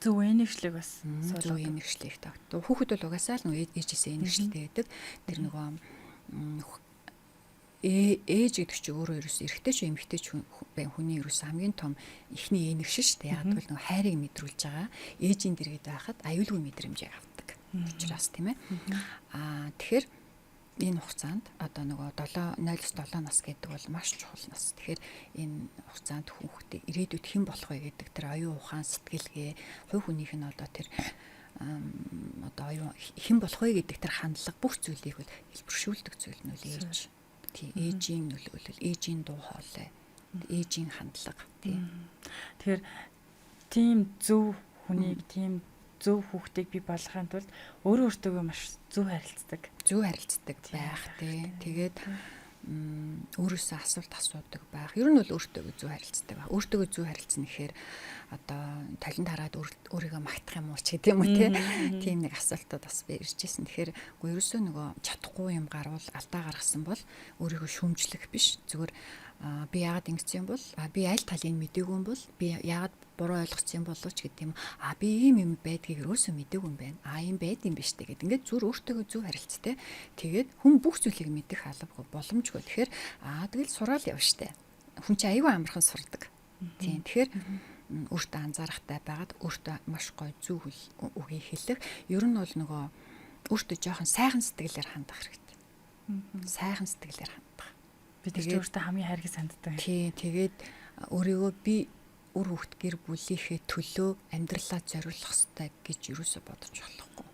Зөв энэгшлэг бас зөв энэгшлэг таг. Хүүхэд бол угаасаа л нөгөө ээжээсээ энэгшлтэй байдаг. Тэр нөгөө ээж гэдэг чинь өөрөө ерөөс эрэгтэй ч эмэгтэй ч хүний ерөөс хамгийн том ихний энэгшин шүү дээ. Яг л нөгөө хайрыг мэдрүүлж байгаа. Ээжийн дэргэд байхад аюулгүй мэдрэмжийг авдаг. Учираас тийм ээ. Тэгэхээр энэ хугацаанд одоо нөгөө 0-7 нас гэдэг бол маш чухал нас. Тэгэхээр энэ хугацаанд хүүхдээ ирээдүйд хэн болох вэ гэдэг тэр оюун ухаан сэтгэлгээ, хувь хүнийх нь одоо тэр одоо оюун хэн болох вэ гэдэг тэр хандлага бүх зүйлийг бол хэлбэршүүлдэг зүйл нь үл ээж. Тийм ээжийн нөлөөлөл, ээжийн дуу хоолой, ээжийн хандлага тийм. Тэгэхээр тийм зөв хүнийг, тийм зөв хүүхдийг бий болгохын тулд өөрөө өөртөө маш зөв харилцдаг байх тийм. Тэгээд өөрөөсөө асуулт асуудаг байх. Ер нь бол өөртөө зөв харилцдаг байх. Өөртөө зөв харилцсан гэхээр одоо талент хараад өөрийгөө магтах юм уу ч гэдэм үү тийм нэг асуултууд бас ирж ирсэн. Тэгэхээр ерөөсөө нөгөө чадахгүй юм гарвал алдаа гаргасан бол өөрийгөө шүүмжлэх биш. Зүгээр би яагаад ингэсэн юм бол би аль талыг мэдээгүй юм бол би яагаад буруу ойлгосон юм болов ч гэдэг юм. Би ийм юм байдгийг ерөөсөө мэдээгүй юм байна. Ийм байд юм биш тэгээд ингээд зүр өөртөө зөв харилцтай. Тэгээд хүн бүх зүйлийг мэдэх албагүй боломжгүй. Тэгэхээр тэгэл сураал яв штэ. Хүн чинь аюу амархан сурдаг. Тийм. Тэгэхээр өөртөө анзаарахтай байгаад өөртөө маш гоё зөв үгийг хэлэх. Ер нь бол нөгөө өөртөө жоохон сайхан сэтгэлээр хандах хэрэгтэй. Сайхан сэтгэлээр хандах. Би тэгээд өөртөө хамгийн хайрыг санддаг. Тийм. Тэгээд өөрийгөө би үр хөвгт гэр бүлийнхээ төлөө амьдралаа зориулах хэрэгтэй гэж юусоо бодож болохгүй.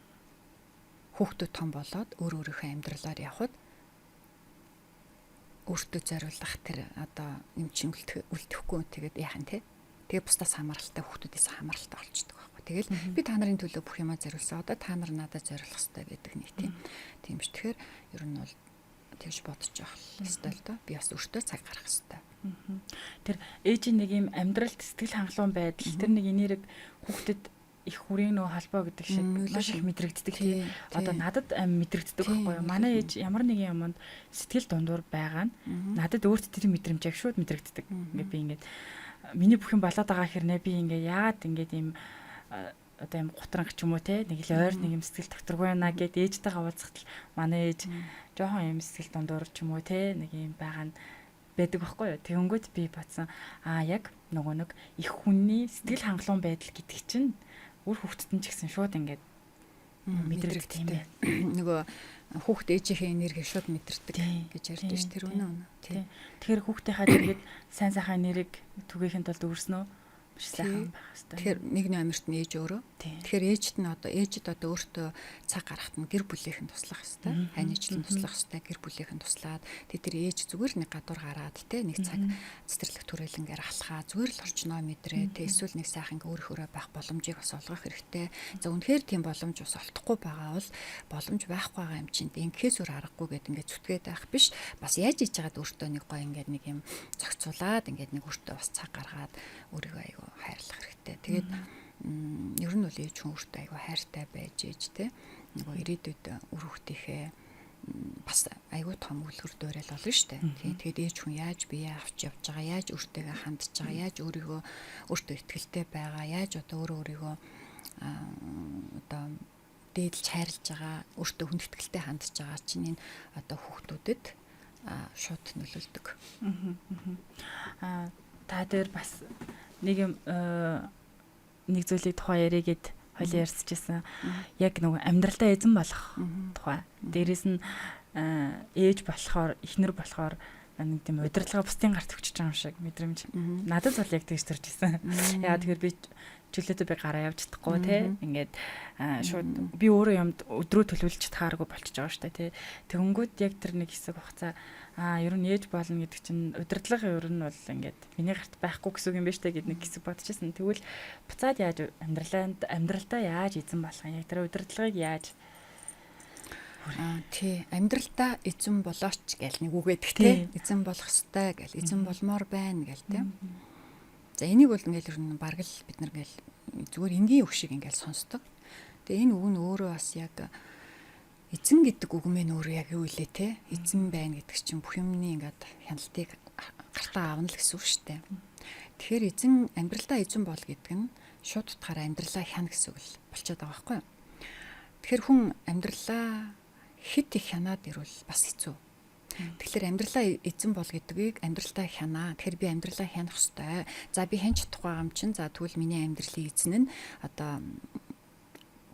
Хүүхдүүд том болоод өөрийнхөө амьдралаар явхад өөртөө зориулах тэр одоо юм чинь үлдэхгүй тэгээд яах нь те. Тэгээ бусдаас хамааралтай хүүхдүүдээс хамааралтай болчихдог байхгүй. Тэгэл би та нарын төлөө бүх юмаа зориулсан. Одоо та нар надад зориулах хэрэгтэй гэдэг нэг тийм ш. Тэгэхээр ер нь бол тэгж бодож явах хэрэгтэй л доо. Би бас өөртөө цаг гаргах хэрэгтэй. Тэр ээжийн нэг юм амьдралд сэтгэл хангалуун байдал тэр нэг энерги хүүхдэд их хүрээ нөө холбоо гэдэг шиг маш их мэдрэгддэг. Одоо надад мэдрэгддэг байхгүй юу? Манай ээж ямар нэгэн юмд сэтгэл дундуур байгаа нь надад өөрт тэр мэдрэмжийг шууд мэдрэгддэг. Ингээ би ингээд миний бүх юм болоод байгаа хэрнээ би ингээ яагаад ингээд юм одоо юм гутранх ч юм уу те нэг л ойр нэг юм сэтгэл тогтворгүй байна гэд ээжтэйгээ уулзахад манай ээж жоохон юм сэтгэл дундуур ч юм уу те нэг юм байгаа нь байдаг байхгүй юу. Тэгэнгүүт би бодсон яг нөгөө нэг их хүний сэтгэл хангалуун байдал гэдэг чинь үр хүүхдэд ч гэсэн шууд ингээд мэдрэгдэх юм байна. Нөгөө хүүхд ээжийнхээ энерги шууд мэдэрдэг гэж ярьж ш тэр үнэ. Тэгэхээр хүүхдийнхаа дэргэд сайн сайхан энерги түгээхин тулд өөрснөө биш сайхан байх хэрэгтэй. Тэгэхээр нэг амирт нь ээж өөрөө. Тэгэхээр ээжд одоо өөртөө цаг гаргахт нь гэр бүлийнхэн туслах хэрэгтэй. Хань ижлэн туслах хэрэгтэй. Гэр бүлийнхэн туслаад тэр ээж зүгээр нэг гадуур гараад нэг цаг цэцэрлэг түрээлэнгээр алхаа зүгээр л орчноо мэдрээ. Эсвэл нэг сайхан өөрөөрөө байх боломжийг бас олгох хэрэгтэй. За үнэхээр тийм боломж бас олдохгүй байгаа бол боломж байхгүй байгаа юм чинь ингэхээс өөр аргагүй гэдэг ингээд зүтгээд байх биш. Бас яаж хийж байгаад өөртөө нэг гоё ингээд нэг юм зохицуулаад ингээд нэг өөртөө бас цаг гаргаад өөрийгөө айгу хайрлах хэрэгтэй. Тэгээд ер нь бол ээж хүн өөртөө айгу хайртай байж ээж те нөгөө ирээдүйд үр хүүхдийнхээ бас айгу том үлгэр дуурайл болно шүү дээ. Тэгээд ээж хүн яаж бие авч явж байгаа, яаж өөртөөгээ хандж байгаа, яаж өөрийгөө өөртөө ихтэй байгаа, яаж одоо өөрийгөө одоо дээдлж хайрлаж байгаа, өөртөө хүндэтгэлтэй хандж байгаа чинь энэ одоо хүүхдүүдэд шууд нөлөөлдөг. Та дээр бас нэг юм нэг зүйлийг тухай яригээд хоёлаа ярьсчихсан. Яг нөгөө амьдралдаа эзэн болох тухай. Дээрээс нь ээж болохоор, эхнэр болохоор нэг тийм удирдлага бусдын гарт өгчөж байгаа юм шиг мэдрэмж. Надад бол яг тэгж төрж ирсэн. Яа тэгэхээр би чөлөөтэй би гараа явж чадахгүй те. Ингээд шууд би өөрөө юмд өдрөө төлөвлөж чадхааргүй болчихж байгаа штэ те. Тэгэнгүүт яг тэр нэг хэсэг хугацаа ер нь ээж болно гэдэг чинь удирдлага ер нь бол ингээд миний гарт байхгүй гэсэн үг юм байна штэ гэд нэг хэсэг бодчихсон. Тэгвэл буцаад яаж амьдралдаа яаж эзэн болох юм? Яг тэр удирдлагыг яаж тий амьдралдаа эзэн болооч гэл нэг үгээдэх тий эзэн болох ёстой гэл эзэн болмоор байна гэл тий. За энийг бол ингээл ер нь бараг л бид нар ингээл зүгээр энгийн үг шиг ингээл сонсдог. Тэгээ энэ үг нь өөрөө бас яг эзэн гэдэг үг мэн өөрөө яг юу илээ тий эзэн байна гэдэг чинь бүх юмны ингээд хяналтыг гартаа аавна л гэсэн үг шүү дээ. Тэгэхээр эзэн амьдралдаа эзэн бол гэдэг нь шууд утгаараа амьдралаа хяна гэсэн үг л болчиход байгаа байхгүй юу. Тэгэхээр хүн амьдралаа хит их хянаад ирвэл бас хэцүү. Тэгэхээр амьдралаа эзэн бол гэдгийг амьдралдаа хянаа. Тэгэхээр би амьдралаа хянах ёстой. За би хянч чадахгүй юм чинь. За тэгвэл миний амьдралын эзэн нь одоо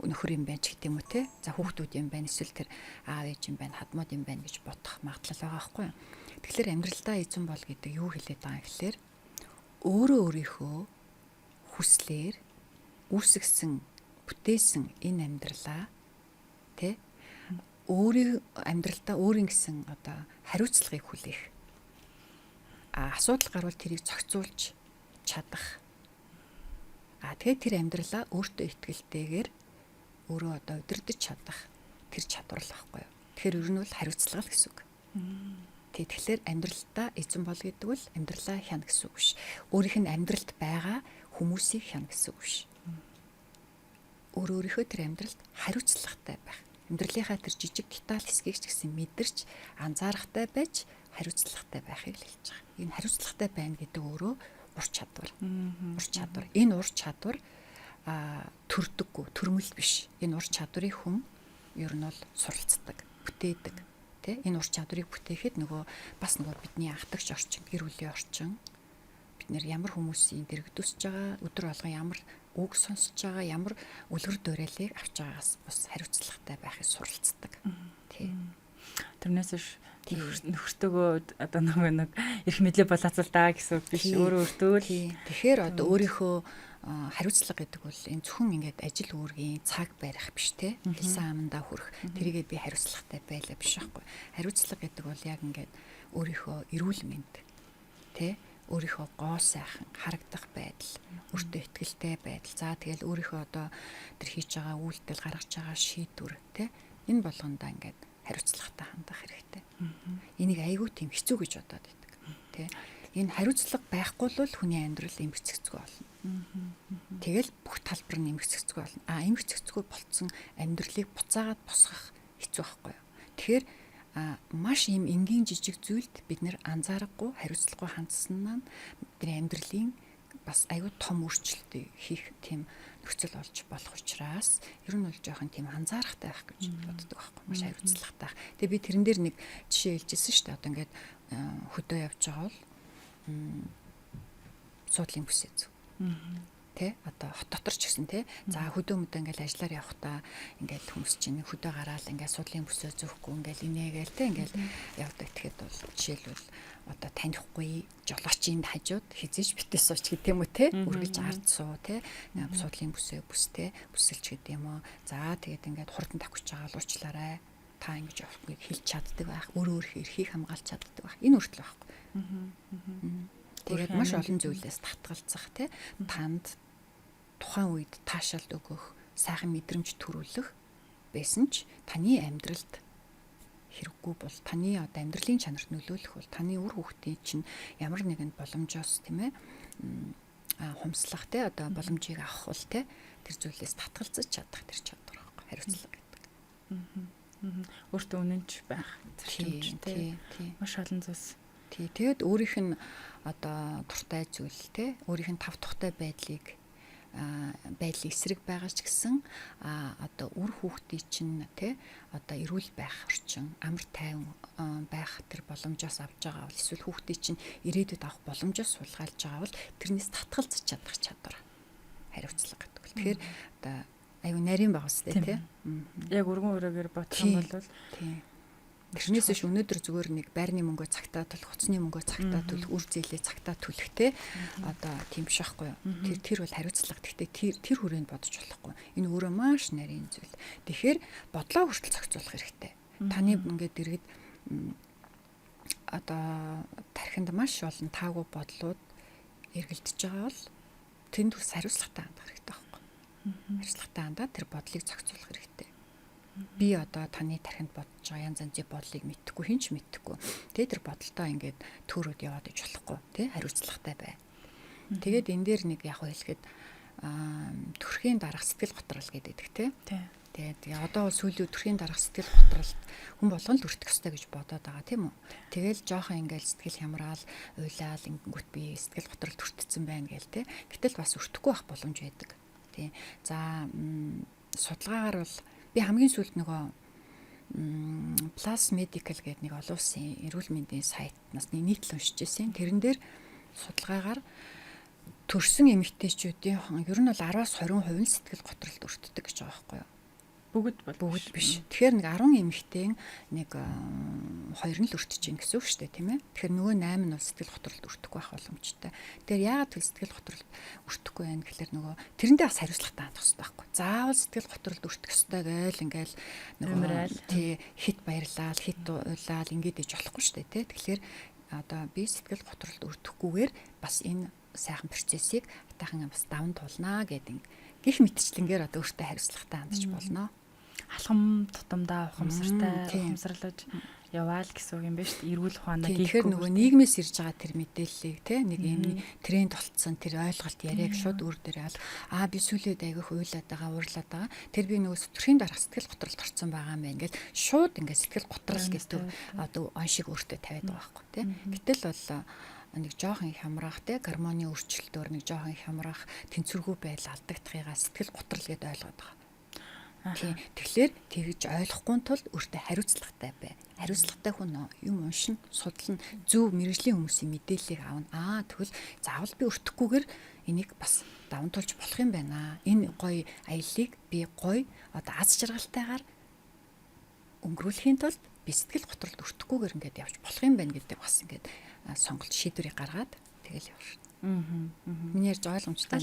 нөхөр юм байна ч гэдэг юм уу те. За хүүхдүүд юм байна. Эсвэл тэр аав ээж юм байна, хадмууд юм байна гэж бодох магадлал байгаа байхгүй юу. Тэгэхээр амьдралдаа эзэн бол гэдэг юу хэлээд байгаа юм гэхээр өөрөө өөрийнхөө хүслээр үүсгэсэн, бүтээсэн энэ амьдралаа те өөрийн амьдралдаа өөрийн гэсэн одоо хариуцлагыг хүлээх. Асуудал гарвал тэрийг зохицуулж чадах. Тэгээд тэр амьдралаа өөртөө ихтгэлтэйгээр өөрөө одоо удирдах чадах тэр чадвар л байхгүй юу. Тэгэхээр ер нь бол хариуцлага л гэсэн үг. Тэгэхээр амьдралдаа эзэн бол гэдэг бол амьдралаа хяна гэсэн үг биш. Өөрийнх нь амьдралд байгаа хүмүүсийг хяна гэсэн үг биш. Өөрийнхөө тэр амьдралд хариуцлагатай байх. Амьдралынхаа тэр жижиг деталь хэсгийг ч гэсэн мэдэрч анзаарахтай байж хариуцлагатай байхыг л хэлж байгаа. Энэ хариуцлагатай байна гэдэг өөрөө ур чадвар. Ур чадвар. Энэ ур чадвар төрдөггүй, төрмөл биш. Энэ ур чадварыг хүн ер нь бол суралцдаг, бүтээдэг. Тэ? Энэ ур чадварыг бүтээхэд бас бидний ахтагч орчин, гэр бүлийн орчин бид нэр ямар хүмүүсийн дэрэгдүүлж байгаа, өдөр болгон ямар үг сонсож байгаа, ямар үлгэр дуурайлыг авч байгаагаас бас хариуцлагатай байхыг суралцдаг. Тий. Тэрнээс нөхөртөөгөө одоо нэг эрх мэдлээ болооцолдаа гэсэн үг биш. Өөрөө өөртөө л. Тэгэхээр одоо өөрийнхөө хариуцлага гэдэг бол энэ зөвхөн ингээд ажил үүргийн цаг барих биш те. Хэлсэн амандаа хүрэх. Тэрийгээ би хариуцлагатай байлаа биш байхгүй. Хариуцлага гэдэг бол яг ингээд өөрийнхөө эрүүл мэнд те. Өөрийнхөө гоо сайхан харагдах байдал, өөртөө ихтгэлтэй байдал. За тэгэл өөрийнхөө одоо тэр хийж байгаа үйлдэл гаргаж байгаа шийдвэр тий энэ болгондоо ингээд хариуцлагатай хандах хэрэгтэй. Энийг айгүй тийм хэцүү гэж бодоод байдаг. Тий энэ хариуцлага байхгүй бол хүний амьдрал эмгцэгцгүй болно. Тэгэл бүх талбар нь эмгцэгцгүй болно. Эмгцэгцгүй болцсон амьдралыг буцаагаад босгох хэцүү байхгүй юу. Тэгэхээр маш юм энгийн жижиг зүйлд бид нэр анзаарахгүй хариуцлагагүй хандсан нь бидний амьдралын бас аюу том өөрчлөлт хийх тийм нөхцөл болж болох учраас ер нь бол жоохон тийм анзаарахтай байх гэж боддог байхгүй маш хариуцлагатай. Тэгээ би тэрэн дээр нэг жишээ хэлжсэн шүү дээ. Одоо ингээд хөдөө явж байгаа бол суудлын бүсээ зү. Тэ одоо хот дотор ч гэсэн тэ за хөдөө мөдөө ингээл ажиллаар явахдаа ингээл хүмүүс чинь хөдөө гараал ингээл суудлын бүсөө зөөхгүй ингээл инээгээл тэ ингээл явдаг. Тэгэхэд бол жишээлбэл одоо танихгүй жолоочинд хажууд хизээж битээ сууч гэдэг юм уу тэ үргэлж ард суу тэ суудлын бүсээ бүстэй бүсэлч гэдэг юм уу. За тэгээд ингээд хурдан тавьчих байгаа л уучлаарай та ингэж явахгүй хэлж чаддаг байх. Өөрөө эрхийг хамгаалж чаддаг байх. Энэ хүртэл байхгүй. Тэгээд маш олон зүйлээс татгалзах тий танд тухайн үед таашаалт өгөх, сайхан мэдрэмж төрүүлэх байсан ч таны амьдралд хэрэггүй бол таны одоо амьдралын чанарт нөлөөлөх бол таны үр хүүхдийн чинь ямар нэгэн боломжоос тийм ээ хумслах тий одоо боломжийг авах бол тий тэр зүйлээс татгалзаж чадах тэр чадвар байхгүй хариуцлага гэдэг. Өөртөө үнэнч байх зэрлэмж тий маш олон зүйлс. Тэгээд өөрийнх нь одоо дуртай зүйл те өөрийнх нь тав тухтай байдлын эсрэг байгаа ч гэсэн одоо үр хүүхдийн чинь те одоо эрүүл байх орчин амар тайван байх тэр боломжоос авч байгаа бол эсвэл хүүхдийн чинь ирээдүйд авах боломжоос сулгаалж байгаа бол тэрнээс татгалзах чадах чадвар хариуцлага гэдэг. Тэгэхээр одоо аюу нарийн байгаа үстэй те. Яг өргөн өрөөгөр бодсон бол Тэрнээс ш өнөөдөр зүгээр нэг байрны мөнгөө цагтаа төлөх, хуцсны мөнгөө цагтаа төлөх, үр зээлээ цагтаа төлөх те одоо тийм биш байхгүй юу. Тэр бол хариуцлага. Гэхдээ тэр хүрээнд бодож болохгүй. Энэ өөрөө маш нарийн зүйл. Тэгэхээр бодлоо хүртэл зохицуулах хэрэгтэй. Таны ингээд дэргэд одоо тархинд маш олон таагүй бодлууд эргэлдэж байгаа бол тэнд бас хариуцлагатай хандах хэрэгтэй байхгүй. Хариуцлагатай хандаад тэр бодлыг зохицуулах хэрэгтэй. Би одоо таны тархинд бодож байгаа янз янзын бодлыг мэдхгүй, хэн ч мэдхгүй. Тэгээ тэр бодолтой ингээд төрөд яваад иж болохгүй, тий хариуцлагатай бай. Тэгээд энэ дээр нэг яг хэлэхэд төрхийн дараах сэтгэл готрол гэдэг тий. Тэгээд одоо сүүлийн төрхийн дараах сэтгэл готролд хүн болгон л өртөх ёстой гэж бодоод байгаа тийм үү. Тэгэл жоохон ингээл сэтгэл хямраал, уйлаал ингэнгүүт би сэтгэл готролд өртсөн байна гээл тий. Гэтэл бас өртөхгүй байх боломж байдаг. Тий. За судалгаагаар бол би хамгийн сүүлд нөгөө Plus Medical гэдэг нэг олон улсын эрүүл мэндийн сайтнаас нийтлэл уншиж ирсэн. Тэрэн дээр судалгаагаар төрсэн эмэгтэйчүүдийн ер нь бол 10-20% нь сэтгэл готролд өртдөг гэж байгаа байхгүй юу? Бүгд биш. Тэгэхээр нэг 10 эмэгтэй нэг 2 нь л өртөж чинь гэсэн үг шүү дээ, тийм ээ. Тэгэхээр нөгөө 8 нь бол сэтгэл готролд өртөхгүй байх боломжтой. Тэгэхээр яагаад тэр сэтгэл готролд өртөхгүй байх гэхэлэр нөгөө тэрэндээ бас хариуцлагатай хандах хэрэгтэй байхгүй. Заавал сэтгэл готролд өртөх ёстой гээл ингээл нөгөө тий хит баярлал, хит уйлал ингээд иж болохгүй шүү дээ, тий. Тэгэхээр одоо би сэтгэл готролд өртөхгүйгээр бас энэ сайхан процессыг атайхан бас даван туулнаа гэдэг гих мэтчлэнгээр одоо өөртөө хариуцлагатай хандж болно. Алхам тутамдаа ухамсарлаж яваал гэсэн үг юм байна шүү дээ. Эрүүл ухаанаа хийхгүй. Тэгэхээр нөгөө нийгмээс ирж байгаа тэр мэдээллийг те нэг юм тренд болцсон тэр ойлголт яриаг шууд өөр дээр би сүлээд айгүйх уйлаад байгаа, уурлаад байгаа. Тэр би нөгөө төрхийн дараах сэтгэл готролд орсон байгаа юм байна гэж шууд ингээд сэтгэл готрол гэдэг одоо он шиг өөртөө тавиад байгаа байхгүй те. Гэтэл бол нэг жоохон хямраах те гормоны өөрчлөлтөөр нэг жоохон хямраах тэнцвэргүй байдал алдагдахыгаа сэтгэл готрол гэдээ ойлгоод байгаа. Тэгэхээр тэгж ойлгохгүй тул өөртөө хариуцлагатай бай. Хариуцлагатай хүн юм уншин, судлан, зөв мэрэгжлийн хүмүүсийн мэдээллийг авна. Тэгвэл заавал би өртөхгүйгээр энийг бас даван туулж болох юм байна. Энэ гоё аяллыг би гоё одоо аз жаргалтайгаар өнгөрүүлэхийн тулд би сэтгэл готролд өртөхгүйгээр ингээд явж болох юм байна гэдэг бас ингээд сонголт шийдвэрийг гаргаад тэгэл явна. Миний ярьж ойлгомжтой.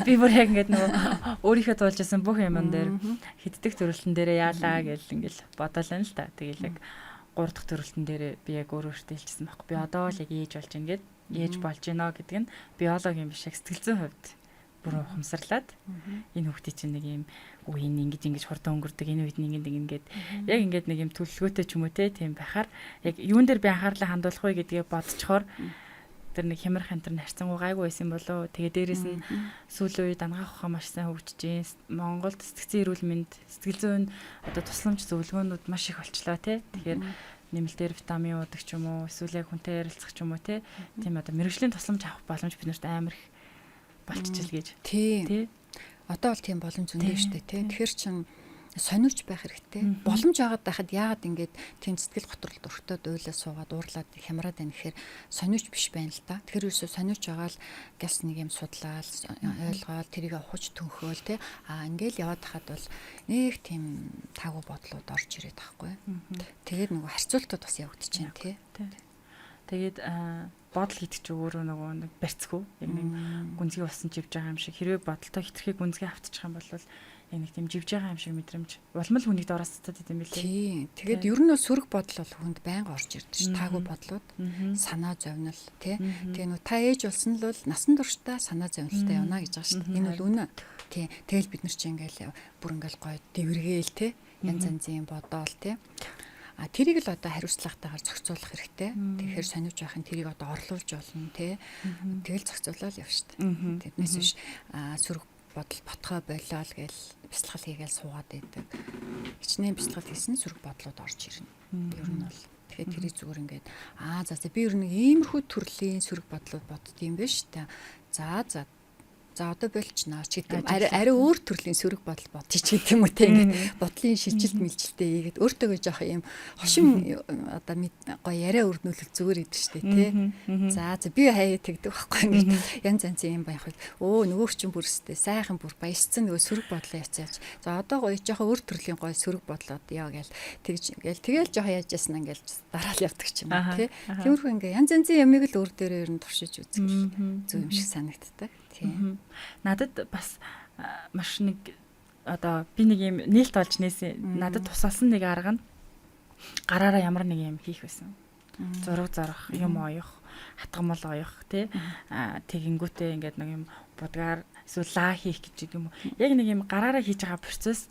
Би бүр яг ингээд нөгөө өөрийнхөө дуулж байсан бүх юмн дээр хиддэг төрөлтөн дээрээ яалаа гэж ингээл бодоолаа л та. Тэгээл яг 3 дахь төрөлтөн дээрээ би яг өөртөө хэлчихсэн байхгүй. Би одоо л яг ээж болж ингээд ээж болж гинэ гэдэг нь биологийн биш яг сэтгэл зүйн хувьд бүр ухамсарлаад энэ хүүхдийн чинь нэг юм үеийн ингэж хурдан өнгөрдөг энэ үед ингээд яг ингээд нэг юм төлөвлөгөөтэй ч юм уу тийм байхаар яг юун дээр би анхаарлаа хандуулах вэ гэдгээ бодцохоор тэр нэг хямрах хантар харьцангуй гайгүй байсан болоо. Тэгээ дээрэс нь сүүлийн үед ангаах ухаан маш сайн хөгжиж байна. Монголд сэтгцэн эрүүл мэнд, сэтгэл зүйн одоо тусламж зөвлөгөөнүүд маш их болчлоо тий. Тэгэхээр нэмэлтээр витамин уудаг ч юм уу, эсвэл яг хүнтэй ярилцах ч юм уу тий. Тийм одоо мэрэгжлийн тусламж авах боломж биднэрт амар их болчихжил гэж. Тий. Одоо бол тийм боломж зөндөө шүү дээ тий. Тэгэхээр чин сонирч байх хэрэгтэй. Боломж аваад байхад яагаад ингээд тийм сэтгэл готролд өртөөд уйлаа суугаад уурлаад хямраад байна гэхээр сонирч биш байна л да. Тэгэхээр юусоо сонирч байгаа л гяс нэг юм судлаад ойлгоод тэрийг ухаж төнхөөл те ингээл яваад хахад бол нэг тийм таагүй бодлууд орж ирээд байхгүй. Тэгээд нөгөө харьцуултууд бас явагдчихээн те. Тэгээд бодол хийдэг чи өөрөө нөгөө нэг барьцгүй. Яг нэг гүнзгий усан живж байгаа юм шиг хэрвээ бодолтой хитрхи гүнзгий автчих юм бол нэг тийм живж байгаа юм шиг мэдрэмж улам л хүнийг дороосцоод идэм билээ. Тийм. Тэгээд ер нь сөрөг бодол бол хүнд байнга орж ирдэг ш. Таагүй бодлууд, санаа зовнил тий. Тэгээ нөө та ээж болсон л бол насан туршдаа санаа зовнилтай явна гэж байгаа ш. Энэ бол үнэ. Тий. Тэгэл бид нар чи ингээл бүр ингээл гоё дэвэргээл тий. Янз янзын бодоол тий. Тэрийг л одоо хариуцлагатайгаар зохицуулах хэрэгтэй. Тэгэхээр сониуч байхын тэрийг одоо орлуулж болно тий. Тэгэл зохицуулаад яв штт. Тэрнээс биш сөрөг бодол ботхоо болоо л гээл бясалгал хийгээл суугаад байдаг. Хичнээн бясалгал хийсэн сөрөг бодлууд орж ирнэ. Ер нь бол тэгэхээр тэрийг зүгээр ингээд за би ер нь иймэрхүү төрлийн сөрөг бодлууд бодд юм байна шүү дээ. За За одоо болчихноо ч гэдэг юм. Арай өөр төрлийн сөрөг бодол бодчих гэдэг юм уу те ингээд бодлын шилжилт мэлжилтээ ийгээд өөртөөгөө жоох юм хошин одоо гоё яриа өрнүүлэх зүгээр идэв штэ те. За би хаяа тэгдэг байхгүй ингээд янз янзын юм байх. Нөгөө чинь бүрстэй сайхан бүр баясцсан нөгөө сөрөг бодлоо яцаач. За одоо гоё жоох өөр төрлийн гоё сөрөг бодлоод яа гээл тэгж тэгэл жоох яаж ясна ингээл дараал явдаг ч юм уу те. Тиймэрхүү ингээ янз янзын ямиг л өөр дээрээ ер нь туршиж үзэх зөв юм шиг санагддаг. Тийм. Надад бас маш нэг одоо би нэг юм нээлт олж нээсэн. Надад тусалсан нэг арга нь гараараа ямар нэг юм хийх байсан. Зураг зарах, юм оёх, хатгамал оёх тий. Тэгэнгүүтээ ингээд нэг юм будгаар эсвэл лаа хийх гэж юм уу. Яг нэг юм гараараа хийж байгаа процесс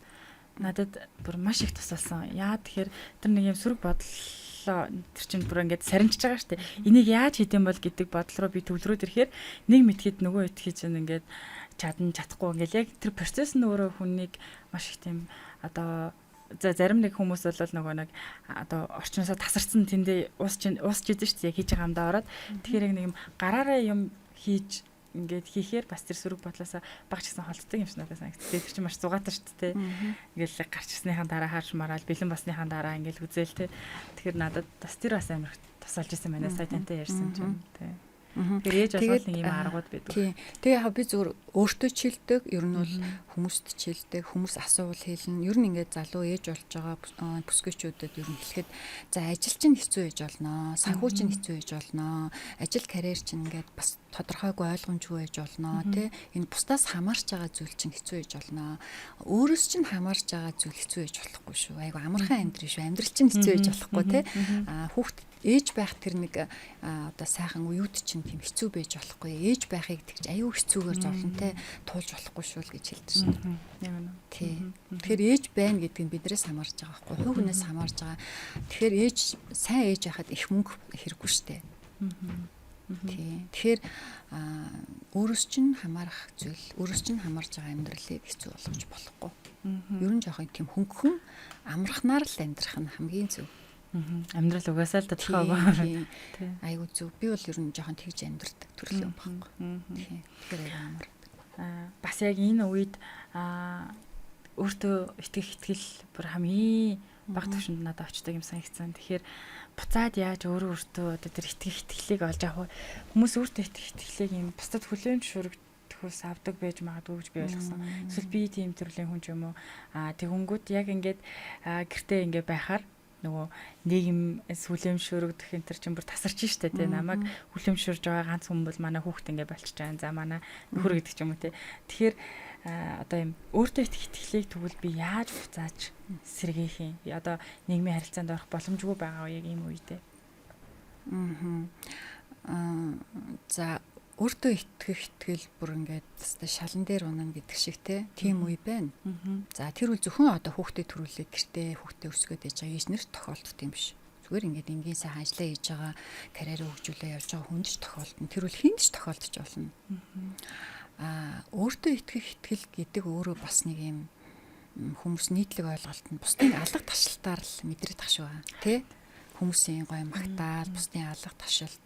надад бүр маш их тусалсан. Яа тэгэхээр тэр нэг юм сөрөг бодол тэр чинь бүр ингээд сарничж байгаа шүү дээ. Энийг яаж хийдэм бол гэдэг бодол руу би төвлөрөөд ирэхээр нэг мэдхэд нөгөө итгэж чинь ингээд чадахгүй ингээд яг тэр процесс нь өөрөө хүнийг маш их тийм одоо зарим нэг хүмүүс бол нөгөө нэг одоо орчноосоо тасарсан тэндээ уусч идэв шүү дээ. Яг хийж байгаа юмдаа ороод тэгэхээр яг нэг юм гараараа юм хийж ингээд хийхээр бас тэр сөрөг бодлоосаа багч гэсэн холддог юм шиг надад санагдав. Тэр чинь маш зугаатай шүү дээ. Ингээл гарч ирснийхэн дараа харж мараал бэлэн басныхан дараа ингээл үзээл те. Тэгэхээр надад бас тэр бас амар тусалж исэн манай сая тантай ярьсан чинь те. Тэр ээж бас нэг юм аргууд байдаг. Тийм. Тэгээ яг би зүгээр өөртөө чилдэг. Ер нь бол хүмүүст чилдэг. Хүмүүс асуувал хэлнэ. Ер нь ингээд залуу ээж болж байгаа бүсгүйчүүдэд ер нь хэлэхэд за ажил чинь хэцүү ээж болно. Санхүү чинь хэцүү ээж болно. Ажил карьер чинь ингээд бас тодорхойгүй ойлгомжгүй ээж болно. Тэ энэ бусдаас хамаарч байгаа зүйл чинь хэцүү ээж болно. Өөрөөс чинь хамаарч байгаа зүйл хэцүү ээж болохгүй шүү. Айгу амархан амьдрын шүү. Амьдрал чинь хэцүү ээж болохгүй тэ. Хүүхд ээж байх тэр нэг одоо сайхан уюуд чинь тийм хэцүү байж болохгүй. Ээж байхыг тэгж аюу хэцүүгээр зовлонтой туулж болохгүй шүү л гэж хэлдэг шин. Тий. Тэгэхээр ээж байна гэдэг нь биднээс хамаарж байгаа байхгүй. Хувь хүнээс хамаарж байгаа. Тэгэхээр ээж сайн ээж байхад их мөнгө хэрэггүй штэ. Тий. Тэгэхээр өөрөөс чинь хамаарах зүйл, өөрөөс чинь хамаарж байгаа амьдралыг хэцүү болгож болохгүй. Ер нь жоохон тийм хөнгөн амархнаар л амьдрах нь хамгийн зөв. Амьдрал угаасаа л тодорхой. Айгуу зөв. Би бол ер нь жоохон тэгж амьдрдаг төрлийн юм байхгүй. Тэгэхээр айгуу амар. Бас яг энэ үед өөртөө итгэл бүр хамгийн бага түвшинд надад очдог юм санагдсан. Тэгэхээр буцаад яаж өөртөө одоо тэр итгэлийг олж авах вэ? Хүмүүс өөртөө итгэлийг юм бусдад хүлээмж шүрэгдэхөөс авдаг байж магадгүй гэж би ойлгосон. Эсвэл би тийм төрлийн хүн ч юм уу. Тэгэнгүүт яг ингээд гэртээ ингээд байхаар нөгөө нийгэм хүлээмжшөрөгдөх энэ төр чинь бүр тасарч штэ тий намайг хүлээмжшөрж байгаа ганц хүн бол манай хүүхд ингээ болчихж байгаа. За манай нөхөр гэдэг ч юм уу тий. Тэгэхээр одоо юм өөртөө итгэлийг тэгвэл би яаж буцааж сэргээх юм? Одоо нийгмийн харилцаанд орох боломжгүй байгаа яг ийм үедээ. За өөртөө итгэл бүр ингээд шалан дээр унана гэдэг шиг тийм үе байна. За тэр үл зөвхөн одоо хүүхдэд төрүүлээд гэртээ хүүхдэд өсгөөд яж байгаа эзнэр тохиолдох юм биш. Зүгээр ингээд энгийн сайхан ажиллаа хийж байгаа, карьераа хөгжүүлээ явж байгаа хүнд ч тохиолдно. Тэр үл хүнд ч тохиолдож болно. Өөртөө итгэл гэдэг өөрөө бас нэг юм хүмүүс нийтлэг ойлголт нь бусдын алга ташлалтаар л мэдрээд тах шүү тий. Хүмүүсийн гоё магтаал, бусдын алга ташлалт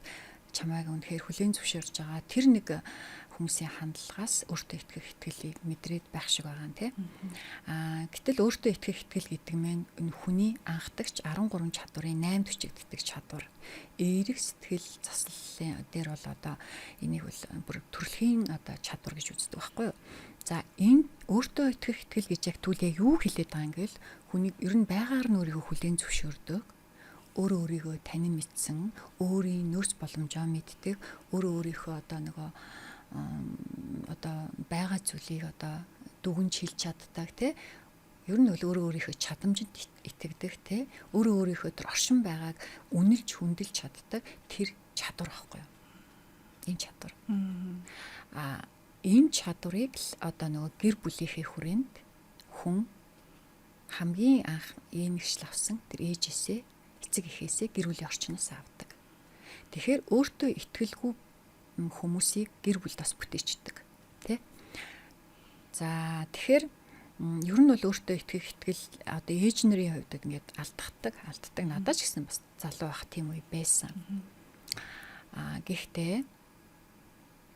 чамайг үнэхээр хүлээн зөвшөөрж байгаа тэр нэг хүмүүсийн хандлагаас өөртөө итгэх итгэлийг мэдрээд байх шиг байгаа юм тий. Гэтэл өөртөө итгэх итгэл гэдэг нь энэ хүний анхдагч 13 чадварын 8 төчигддэг чадвар. Эерэг сэтгэл заслалын дээр бол одоо энийг бол бүр төрөлхийн одоо чадвар гэж үздэг байхгүй юу. За энэ өөртөө итгэх итгэл гэж яг түл яг юу хэлээд байгаа юм гээл хүний ер нь байгаар нь өөрийгөө хүлээн зөвшөөрдөг. Өөрөө өөрийгөө танин мэдсэн, өөрийн нөөц боломжоо мэддэг, өөрийнхөө одоо нөгөө одоо байгаа зүйлийг одоо дүгнж хэлж чаддаг тий. Ер нь бол өөрийнхөө чадамжинд итгэдэг тий. Өөрийнхөө тэр оршин байгааг үнэлж хүндэлж чаддаг тэр чадвар байхгүй юу? Энэ чадвар. Энэ чадварыг л одоо нөгөө гэр бүлийнхээ хүрээнд хүн хамгийн анх эмэгшил авсан тэр ээжээсээ эцэг эхээсээ гэр бүлийн орчноос авдаг. Тэгэхээр өөртөө итгэлгүй хүмүүсийг гэр бүлд бас бүтээчдэг, тий? За тэгэхээр ер нь бол өөртөө итгэх итгэл одоо ээж нарын хувьд ингээд алддаг. Надад ч гэсэн бас залуу байх тийм үе байсан. Гэхдээ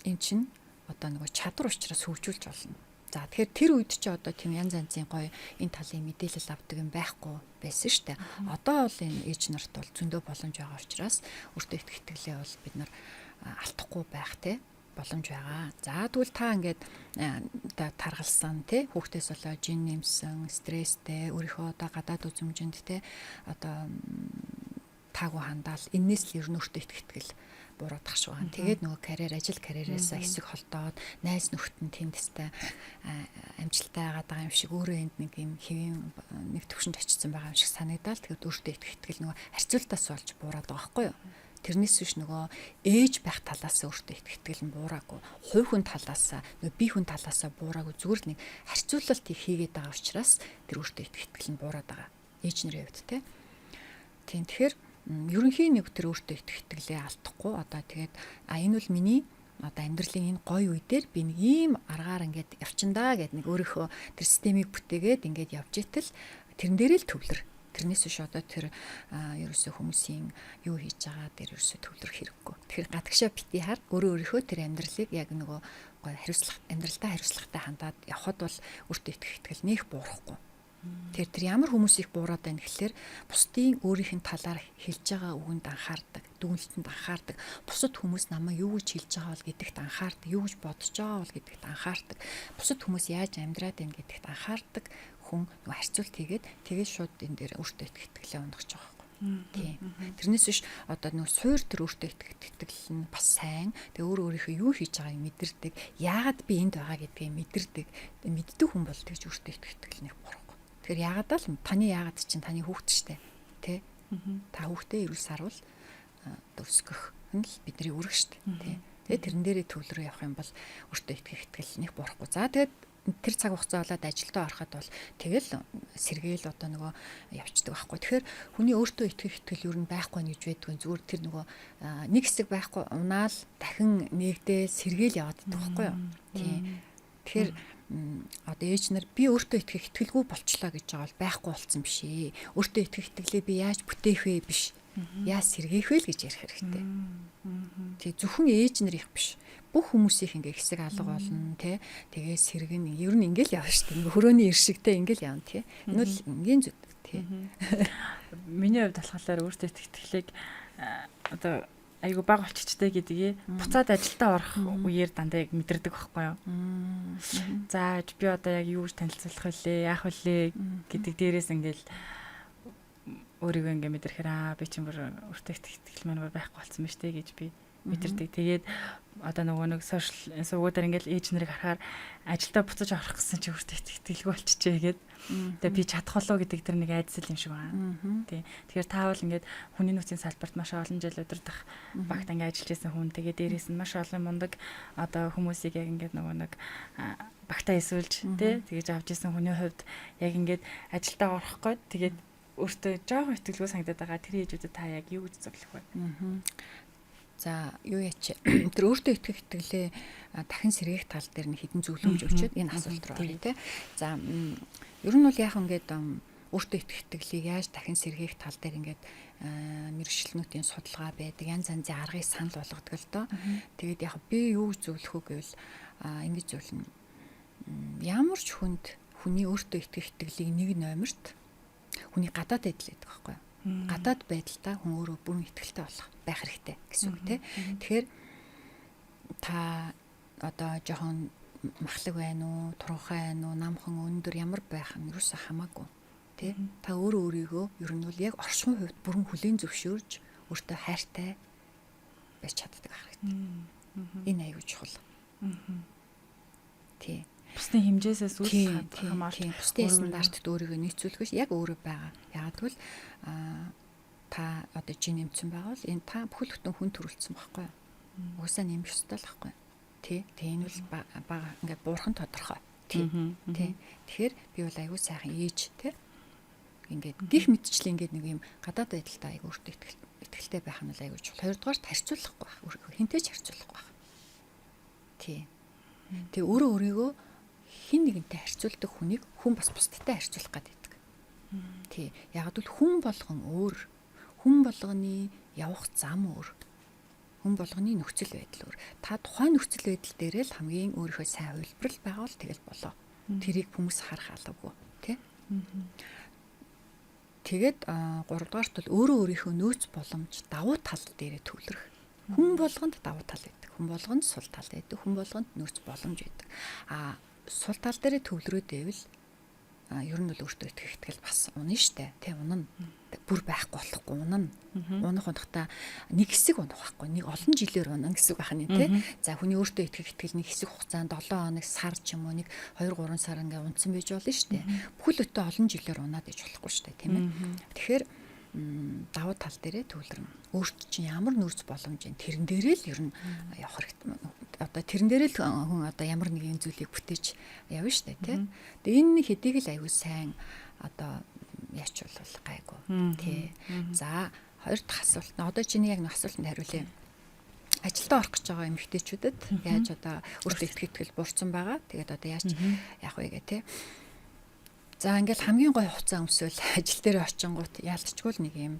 эн чинь одоо нөгөө чадвар учраас хөгжүүлж болно. За тэгэхээр тэр үед чи одоо тийм янз янзын гоё энэ талын мэдээлэл авдаг юм байхгүй байсан шүү дээ. Одоо бол энэ ээж нарт бол зөндөө боломж байгаа учраас өөртөө их итгэлээ бол бид нар алдахгүй байх те боломж байгаа. За тэгвэл та ингээд таргалсан те хүүхдээс болоо жин нэмсэн, стресстэй, өөрийнхөө одоо гадаад үзмжинд те одоо таагүй хандаал энэс л ер нь өөртөө их итгэл буурах шүү. Тэгээд нөгөө карьерээс хэсэг холдоод найз нөхдөд нь тэндстэй амжилттай байгаа даа юм шиг өөрөө энд нэг юм хэвэн нэг төвшөнд очсон байгаа юм шиг санагдал. Тэгээд өөртөө итгэл нөгөө харьцуултаас болж буураад байгаа байхгүй юу? Тэрнээс биш нөгөө ээж байх талаас өөртөө итгэл нь буураагүй. Хувь хүн талаас нөгөө бие хүн талаас буураагүй зүгээр л нэг харьцуулалт хийгээд байгаа учраас тэр өөртөө итгэл нь буураад байгаа. Ээж нарын хувьд те. Тийм тэгэхээр ерөнхийн нэг тэр өөртөө итгэлээ алдахгүй одоо тэгээд энэ бол миний одоо амьдралын энэ гоё үе дээр би нэг ийм аргаар ингээд явчиндаа гэд нэг өөрийнхөө тэр системийг бүтээгээд ингээд явж итэл тэрэн дээрээ л төвлөр. Тэрнээс биш одоо тэр ерөөсөө хүмүүсийн юу хийж байгаа дээр ерөөсөө төвлөрөх хэрэггүй. Тэгэхээр гадагшаа бити хар өөрийнхөө тэр амьдралыг яг нөгөө гоё амьдралдаа хариуцлагатай хандаад явхад бол өөртөө итгэл нэх буурахгүй. Тэр ямар хүмүүс их буураад байна гэхэлэр бусдын өөрийнх нь талаар хэлж байгаа үгэнд анхаардаг, дүгнэлтэнд анхаардаг, бусад хүмүүс намайг юу гэж хэлж байгаа бол гэдэгт анхаардаг, юу гэж бодож байгаа бол гэдэгт анхаардаг, бусад хүмүүс яаж амьдраад байна гэдэгт анхаардаг хүн нөгөө харьцуулт хийгээд тэгээд шууд энэ дээр өөртөө итгэлээ унгаж байгаа байхгүй. Тийм. Тэрнээс биш одоо нөгөө суур тэр өөртөө итгэл нь бас сайн. Тэгээ өөрийнхөө юу хийж байгааг мэдэрдэг, яагаад би энд байгаа гэдгийг мэдэрдэг, мэддэг хүн бол тэгж өөртөө итгэл нэх буруу. Тэгэхээр яагаад л таны яагаад чинь таны хүүхэд штэ тий та хүүхдээ эрүүл сарвал өсгөх нь л бидний үүрэг штэ тий тэгээд тэрэн дээрээ төвлөрөө явах юм бол өөртөө итгэл нэх бурахгүй. За тэгээд тэр цаг хугацаа болоод ажилдаа ороход бол тэгэл сэргээл одоо нөгөө явцдаг байхгүй. Тэгэхээр хүний өөртөө итгэл ер нь байхгүй гэж байдгүй зүгээр тэр нөгөө нэг хэсэг байхгүй унаал дахин нэгдээ сэргээл яваад байдаг байхгүй юу тий. Тэгэхээр одоо ээж нар би өөртөө итгэлгүй болчлаа гэж байгаа бол байхгүй болсон биш ээ. Өөртөө итгэлээ би яаж бүтээх вэ биш. Яаж сэргээх вэ л гэж ярих хэрэгтэй. Тэг зөвхөн ээж нар их биш. Бүх хүмүүсийн ингээ хэсэг алга болно тий. Тэгээ сэргэн ер нь ингээл явна шүү дээ. Хөрөөний иршигтэй ингээл явна тий. Энэ бол ингийн зүг тий. Миний хувьд болохоор өөртөө итгэлийг одоо айгу баг болчихчтэй гэдгийг буцаад ажилдаа орох үеэр дандаа яг мэдэрдэг байхгүй юу. За би одоо яг юу гэж танилцуулах вүлээ, яах вүлээ гэдэг дээрээс ингээл өөрийгөө ингээ мэдэрхээр би чинь бүр өөртөө итгэл маань байхгүй болсон байна штэ гэж би мэдэрдэг. Тэгээд одоо нөгөө нэг сошиал сувгуудаар ингээл ээж нарыг харахаар ажилдаа буцаж орох гэсэн чи өөртөө итгэлгүй болчихжээ гээд тэгээ би чадах болоо гэдэг тэр нэг айдас юм шиг байна. Тий. Тэгэхээр таавал ингээд хүний нөөцийн салбарт маш олон жил удирдах багт ингээд ажиллаж байсан хүн тэгээ дээрээс нь маш олон мундаг одоо хүмүүсийг яг ингээд нөгөө нэг багтаа эсвэлж тий тэгэж авч ирсэн хүний хувьд яг ингээд ажилдаа орох гээд тэгээд өөртөө жоохон итгэлгүй санагдаад байгаа тэр ээжүүдэд та яг юу гэж зөвлөх вэ? За юу яач тэр өөртөө итгэлээ дахин сэргээх тал дээр нэг хідэн зөвлөмж өчөөд энэ асуулт руу оръё те. За ер нь бол яг ингээд өөртөө итгэлийг яаж дахин сэргээх тал дээр ингээд мэргэжлэнүүдийн судалгаа байдаг, янз янзын аргыг санал болгодог л доо. Тэгээд яг би юу гэж зөвлөх үү гэвэл ингэж зөвлөнө. Ямар ч хүнд хүний өөртөө итгэлийг нэг номерт хүний гадаад байдал гэдэг байхгүй юу? Гадаад байдалтай хүн өөрөө бүрэн итгэлтэй байх хэрэгтэй гэсэн үг тийм. Тэгэхээр та одоо жоохон махлаг байна уу, турхай байна уу, намхан өндөр ямар байх нь юусаа хамаагүй тийм. Та өөрийгөө ер нь бол яг оршихуйн хувьд бүрэн хүлээн зөвшөөрж өөртөө хайртай байж чаддаг хэрэгтэй. Энэ аюул чухал. Тийм. Бусдын хэмжээсээс үл хамаарч бусдын стандартд өөрийгөө нийцүүлэхээс яг өөрөө байгаа. Яг тэгвэл та одоо жин нэмсэн байгаа бол энэ та бүхэл бүтэн хүн төрүүлсэн байхгүй юу? Угсаа нэмэх ёстой л байхгүй юу? Тий. Тэгээ энэ бол бага ингээд буурхан тодорхой. Тий. Тэгэхээр би бол аягүй сайхан ээж тий. Ингээд гих мэдчлээ ингээд нэг юм гадаад байдалтай аягүй өөртөө итгэлтэй байх нь бол аягүй чухал. Хоёрдугаарт харьцуулахгүй байх. Өөрийгөө хинтэй ч харьцуулахгүй байх. Тий. Тэгээ өөрийгөө хин нэгэнтэй харьцуулдаг хүнийг хүн бас бусдтай харьцуулах гэдэг. Тий. Яг л хүн болгон өөр. Хүн болгоны явах зам өөр. Хүн болгоны нөхцөл байдал өөр. Та тухайн нөхцөл байдал дээрээ л хамгийн өөрийнхөө сайн хувилбарал байгаа бол тэгэл болоо. Тэрийг хүмүүс харах алгагүй, тий? Тэгээд 3 дугаарт бол өөрөө өөрийнхөө нөөц боломж давуу тал дээрээ төвлөрөх. Хүн болгонд давуу тал байдаг. Хүн болгонд сул тал байдаг. Хүн болгонд нөөц боломж байдаг. Сул тал дээрээ төвлөрөөд байвал ер нь бол өөртөө итгэл бас унна штэ. Тэ унна. Бүр байхгүй болохгүй унна. Унах унахта нэг хэсэг унах байхгүй. Нэг олон жилээр унна гэсэн үг байна тий. За хүний өөртөө итгэл нэг хэсэг хугацаанд 7 хоног сар ч юм уу нэг 2 3 сар ингээ унтсан байж болно штэ. Бүхэл бүтэн олон жилээр унаад иж болохгүй штэ тийм ээ. Тэгэхээр давуу тал дээрээ төвлөрнө. Өөрт чинь ямар нөөц боломж юм тэрэн дээрээ л ер нь явах хэрэгтэй. Одоо тэрэн дээрээ л хүн одоо ямар нэгэн зүйлийг бүтээж явна штэ тий. Тэгээ энэ хэдийг л аягүй сайн одоо яачвал гайгүй тий. За хоёр дахь асуулт. Одоо чиний яг нэг асуултанд хариулъя. Ажилдаа орох гэж байгаа эмэгтэйчүүдэд яаж одоо өөртөө итгэл буурсан байгаа. Тэгээд одоо яаж яах вэ гэх тий. За ингээл хамгийн гоё хугацаа өмсөөл ажил дээр очингууд яалтчгүй л нэг юм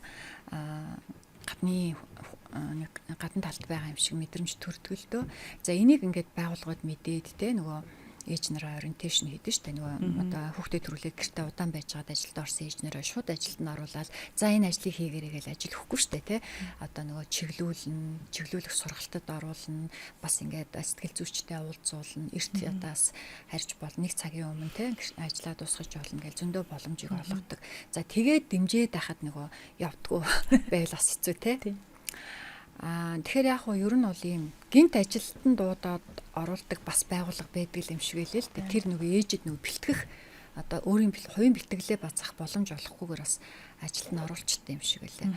гадна талд байгаа юм шиг мэдрэмж төрдөг л дөө. За энийг ингээд байгууллагууд мэдээд те нөгөө ээж нараа ориентейшн хийдэж штэ нөгөө одоо хүүхдэд төрүүлээд гэртээ удаан байж байгаад ажилд орсон ээж нараа шууд ажилд нь оруулаад за энэ ажлыг хийгээрэй гэж ажил өгөхгүй штэ те одоо нөгөө чиглүүлэх сургалтад оруулна бас ингээд сэтгэл зүйчтэй уулзуулна эрт ядаас харьж бол нэг цагийн өмнө те ажлаа дуусгаж болно гэж зөндөө боломжийг олгодог. За тэгээд дэмжээд байхад нөгөө явдггүй байл бас хэцүү те. Тэгэхээр яг хөө ер нь бол ийм гинт ажилтан дуудаад оруулдаг бас байгууллага байдаг юм шиг байлээ л дээ. Тэр нөгөө ээжэд нөгөө бэлтгэх одоо өөрийн хувийн бэлтгэлээ бацах боломж олохгүйгээр бас ажилд нь оруулчихдээ юм шиг байлээ.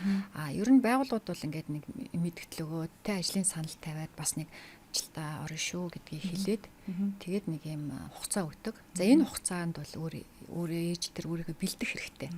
Ер нь байгууллагууд бол ингээд нэг мэдгдэл өгөөд тэ ажлын санал тавиад бас нэг ажилдаа орно шүү гэдгийг хэлээд тэгээд нэг юм хугацаа өгдөг. За энэ хугацаанд бол өөрөө ээж тэр өөрийгөө бэлдэх хэрэгтэй.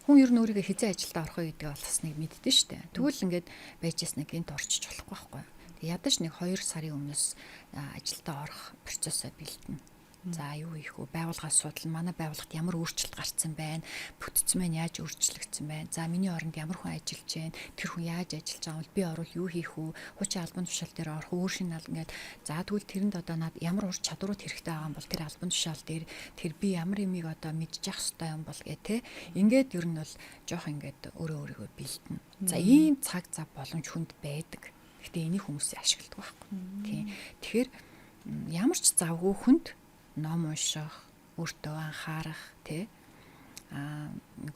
Хүн ер нь өөрийгөө хизээ ажилдаа орох гэдэг болсныг мэддэн штэ. Тэгвэл ингээд байж ясныг гинт орчиж болохгүй байхгүй. Ядаж нэг 2 сарын өмнөөс ажилдаа орох процессоо бэлдэнэ. За юу хийх вэ? Байгууллагаас судлаа. Манай байгууллагт ямар өөрчлөлт гарцсан байна? Бүтцэн маань яаж өөрчлөгдсөн байна? За миний оронд ямар хүн ажиллаж байна? Тэр хүн яаж ажиллаж байгаа вэ? Би орвол юу хийх вэ? Хуучин албан тушаал дээр орох өөр шинэ албан ингээд за тэгвэл тэрэнд одоо над ямар ур чадварууд хэрэгтэй байгаа юм бол тэр албан тушаал дээр тэр би ямар юмыг одоо мэдчих хэвээр юм бол гэ тэ. Ингээд ер нь бол жоох ингээд өөрийгөө бэлдэнэ. За ийм цаг зав боломж хүнд байдаг. Гэтэ энийг хүмүүс ашигладаг байхгүй. Тийм. Тэгэхээр ямар ч завгүй хүнд ном унших, өөртөө анхаарах, тэ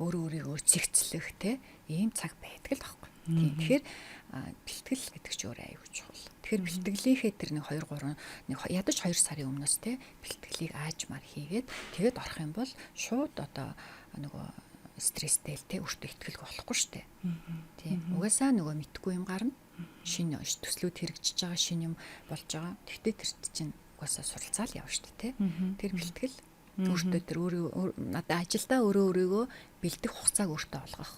өөрийгөө зэгцлэх, тэ ийм цаг байдаг л байхгүй. Тийм. Тэгэхээр бэлтгэл гэдэг чинь өөрөө аюул чухал. Тэгэхээр бэлтгэлийнхээ тэр нэг 2 3 нэг ядаж 2 сарын өмнөөс тэ бэлтгэлийг аажмаар хийгээд тэгээд орох юм бол шууд одоо нөгөө стресстэй л тэ өөртөө ихтгэл болохгүй штэ. Тийм. Угаасаа нөгөө мэдхгүй юм гарна. Шинэ төслүүд хэрэгжиж байгаа шинэ юм болж байгаа. Тэгтээ тэр чинь угаасаа суралцаал явна шүү дээ, тэ. Тэр бэлтгэл өөртөө тэр өөрөө надад ажилдаа өөрийгөө бэлдэх хугацааг өөртөө олгох.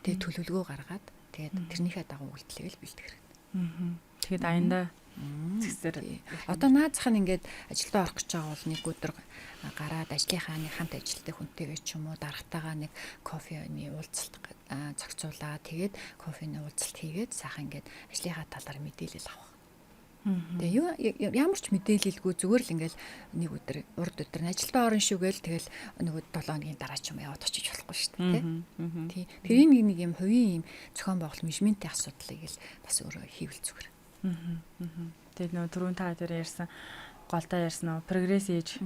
Тэгээ төлөвлөгөө гаргаад тэгээд тэрнийхээ дагуу үйлдэлийг л бэлдэх хэрэгтэй. Тэгээд аяндаа зэгсээр одоо наазах нь ингээд ажилдаа орох гэж байгаа бол нэг өдөр гараад ажлынхаа нэг хамт ажилтдаг хүнтэйгээ ч юм уу дарагтайгаа нэг кофений уулзалт зохицуулаа. Тэгээд кофений уулзалт хийгээд сайхан ингээд ажлынхаа талаар мэдээлэл авах. Тэгээ ямар ч мэдээлэлгүй зүгээр л ингээл нэг өдөр урд өдөр ажилдаа орно шүү гээл тэгэл нэг 7 хоногийн дараа ч юм яваад очиж болохгүй шүү дээ тий. Тэр нэг юм хувийн юм зохион байгуулалт менежментийн асуудлыг л бас өөрөө хийвэл зүгээр. Тэгээд нөө түрүүн та дээр ярьсан голдоо ярьсан нөө прогресс ээж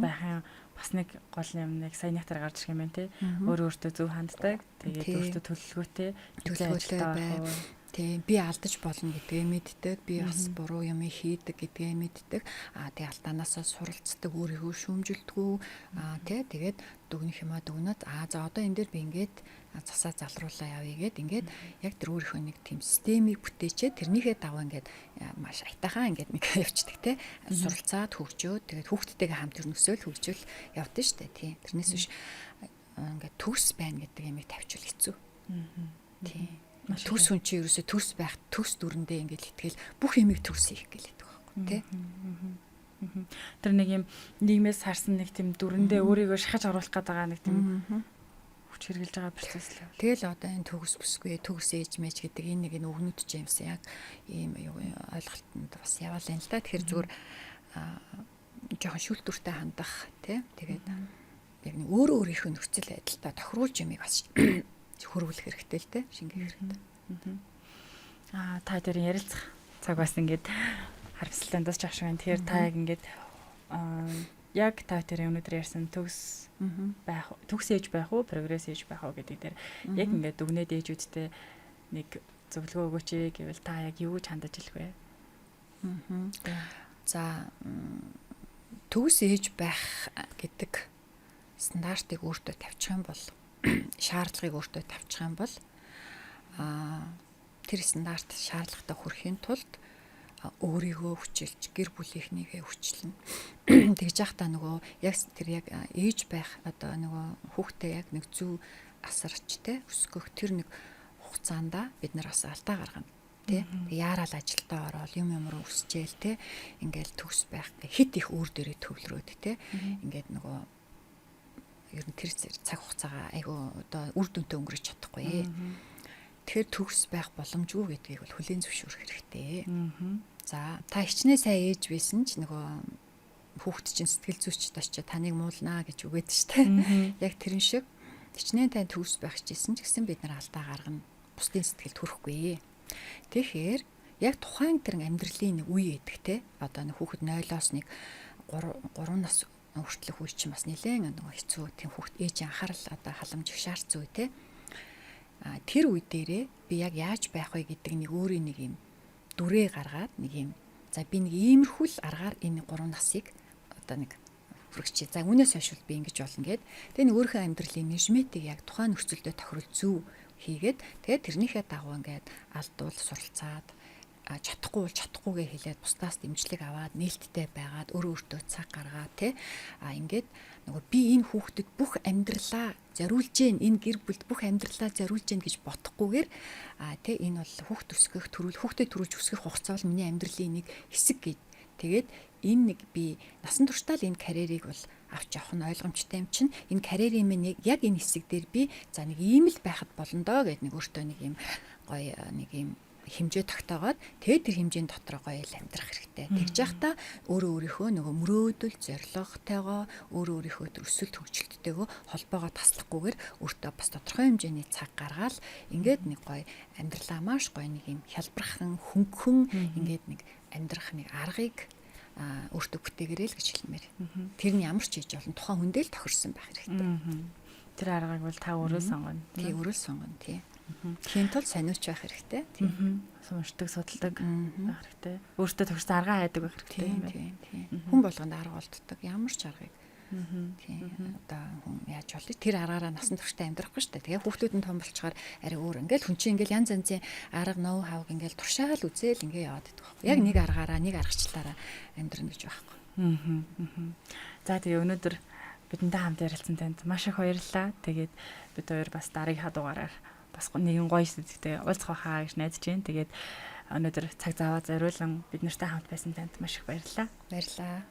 байхын бас нэг гол юм нэг саяных дээр гарч ирэх юм байна тий. Өөртөө зөв ханддаг. Тэгээд өөртөө төлөвлөгөөтэй байх. Тийм би алдаж болно гэдгээ мэддэг. Би бас буруу юм хийдэг гэдгээ мэддэг. Тэгээ алдаанаасаа суралцдаг, өөрийгөө шүүмжилдэггүй. Тэгээд дүгнэх юмаа дүгнээд за одоо энэ дээр би ингээд засаа залруулаа явъя гэд ингээд яг тэр өөрийнхөө нэг тийм системийг бүтээчээ тэрнийхээ дагуу ингээд маш айтайхан ингээд нэг явчихдаг те суралцаад хөгжөөд тэгээд хүүхдтэйгээ хамт өрнөсөөл хөгжөөл явдсан шүү дээ тийм тэрнээс биш ингээд төгс байна гэдэг юмыг тавьчвал хэцүү тийм төгс хүн чи ерөөсө төгс байх төгс дүрэндээ ингээд итгэл бүх юмыг төгс хийх гэлээдэг байхгүй тий тэр нэг юм нийгмээс харсан нэг тийм дүрэндээ өөрийгөө шахаж оруулах гэдэг нэг тийм хүч хэрглэж байгаа процесс л. Тэгэл одоо энэ төгс бүсгүй төгс ээж мэж гэдэг энэ нэг өгнөд Джеймс яг ийм ойлголтод бас яваал юм л да. Тэгэхээр зүгээр жоохон шүүлтүртэй хандах тий. Тэгээд яг нэг өөрөө өөрийнхөө нөхцөл байдалтай тохируулж юмыг бас хөрвүүлэх хэрэгтэй л дээ. Шингээх хэрэгтэй. Та тэр ярилцах цаг бас ингээд харамсалтай ч ах шиг байна. Тэгэхээр та яг ингээд яг та тэр өнөөдөр ярьсан төгс байх, төгс ээж байх уу, прогресс ээж байх уу гэдэг дээр яг ингээд дүгнээд ээжүүдтэй нэг зөвлөгөө өгөөч гэвэл та яг юу гэж хандаж хэлэх вэ? За төгс ээж байх гэдэг стандартыг өөртөө тавьчих юм бол шаардлагыг өөртөө тавьчих юм бол тэр стандарт шаардлагатай хүрэхийн тулд өөрийгөө хүчилж гэр бүлийнхнийгээ хүчлэн тэгж яхта нөгөө яг тэр яг ээж байх одоо нөгөө хүүхдээ яг нэг зөв асарчтэй өсгөх тэр нэг хугацаанд бид нар бас алдаа гаргана тий яарал ажилдаа ороод юм руу өсчээл тий ингээл төгс байх хит их өөр дөрөө төвлөрөөд тий ингээд нөгөө ер нь тэр цаг хугацаагаа айгу одоо үр дүнтэй өнгөрөж чадахгүй. Тэгэхээр төгс байх боломжгүй гэдгийг бол хүлээн зөвшөөрөх хэрэгтэй. За та хичнээн сайн ээж байсан ч нөгөө хүүхэд чинь сэтгэл зүйч тач таныг муулнаа гэж үгээд штэ. Яг тэрэн шиг хичнээн тань төгс байх гэжсэн ч гэсэн бид нар алдаа гаргана. Бусдын сэтгэлд хүрэхгүй. Тэгэхээр яг тухайн тэр амьдралын нэг үе гэдэг те одоо нэг хүүхэд 0-оос нэг 3 нас хүртэлх үе чинь бас нэлээд нөгөө хэцүү тийм хүүхэд ээж анхаарал одоо халамж их шаарц үе те. Тэр үе дээрээ би яг яаж байх вэ гэдэг нэг өөрийн нэг юм дүрээ гаргаад нэг юм за би нэг иймэрхүү л аргаар энэ 3 насыг одоо нэг хүрэгчээ. За үүнээс хойш би ингэж болно гэд. Тэгээ нэг өөрийнхөө амьдралын менежментийг яг тухайн нөхцөлдөө тохирол зөв хийгээд тэгээ тэрнийхээ дагуу ингээд алдуул суралцаад чадахгүй бол чадахгүйгээ хэлээд бусдаас дэмжлэг аваад нээлттэй байгаад өөрөө өөртөө цаг гаргаад те ингээд нөгөө би энэ хүүхдэд бүх амьдралаа зориулж гэн энэ гэр бүлд бүх амьдралаа зориулж гэн гэж бодохгүйгээр те энэ бол хүүхд өсгөх хүүхдэд төрүүлж өсгөх хугацаа бол миний амьдралын нэг хэсэг гэж тэгээд энэ нэг би насан туршдаа л энэ карьерийг бол авч явах нь ойлгомжтой юм чинь энэ карьерийн минь яг энэ хэсэг дээр би за нэг ийм л байхад болно доо гэд нэг өөртөө нэг юм гоё нэг юм хэмжээ тогтоогоод тэгээд тэр хэмжээний дотор гоё л амьдрах хэрэгтэй. Тэгж яхта өөрийнхөө нөгөө мөрөөдөл, зорилготойгоо өөрийнхөө төр өсөлт хөгжилттэйгөө холбоогоо таслахгүйгээр өөртөө бас тодорхой хэмжээний цаг гаргаад ингээд нэг гоё амьдралаа маш гоё нэг юм хялбархан, хөнгөн ингээд нэг амьдрах нэг аргыг өөртөө бүтээгэрэй л гэж хэлмээр. Тэр нь ямар ч хийж болно тухайн хүндээ л тохирсон байх хэрэгтэй. Тэр аргыг бол та өөрөө сонгоно. Тий, өөрөө сонгоно тий. Тийм тул сониуч байх хэрэгтэй. Сумшдаг, судалдаг байх хэрэгтэй. Өөртөө төгссөн аргаа хайдаг байх хэрэгтэй юм байна. Тийм. Хүн болгонд арга олддог. Ямар ч аргыг. Тийм. Одоо хүн яаж болчих тэр аргаараа насан туршдаа амьдрахгүй шүү дээ. Тэгээ хүүхдүүд нь том болчихоор арай өөр. Ингээл хүн чинь ингээл янз янзын арга ноу хавг ингээл туршаал үзээл ингээ яваад идэх байхгүй. Яг нэг аргаараа, нэг аргачлаараа амьдрна гэж байхгүй. За тэгээ өнөөдөр бидэнтэй хамт ярилцсан танд маш их баярлалаа. Тэгээд бид хоёр бас дараагийнхаа дугаараар бас нэгэн гоё сэдвтэй уулзах байхаа гэж найдаж байна. Тэгээд өнөөдөр цаг зав аваад зориулан бид нартай хамт байсан танд маш их баярлалаа. Баярлалаа.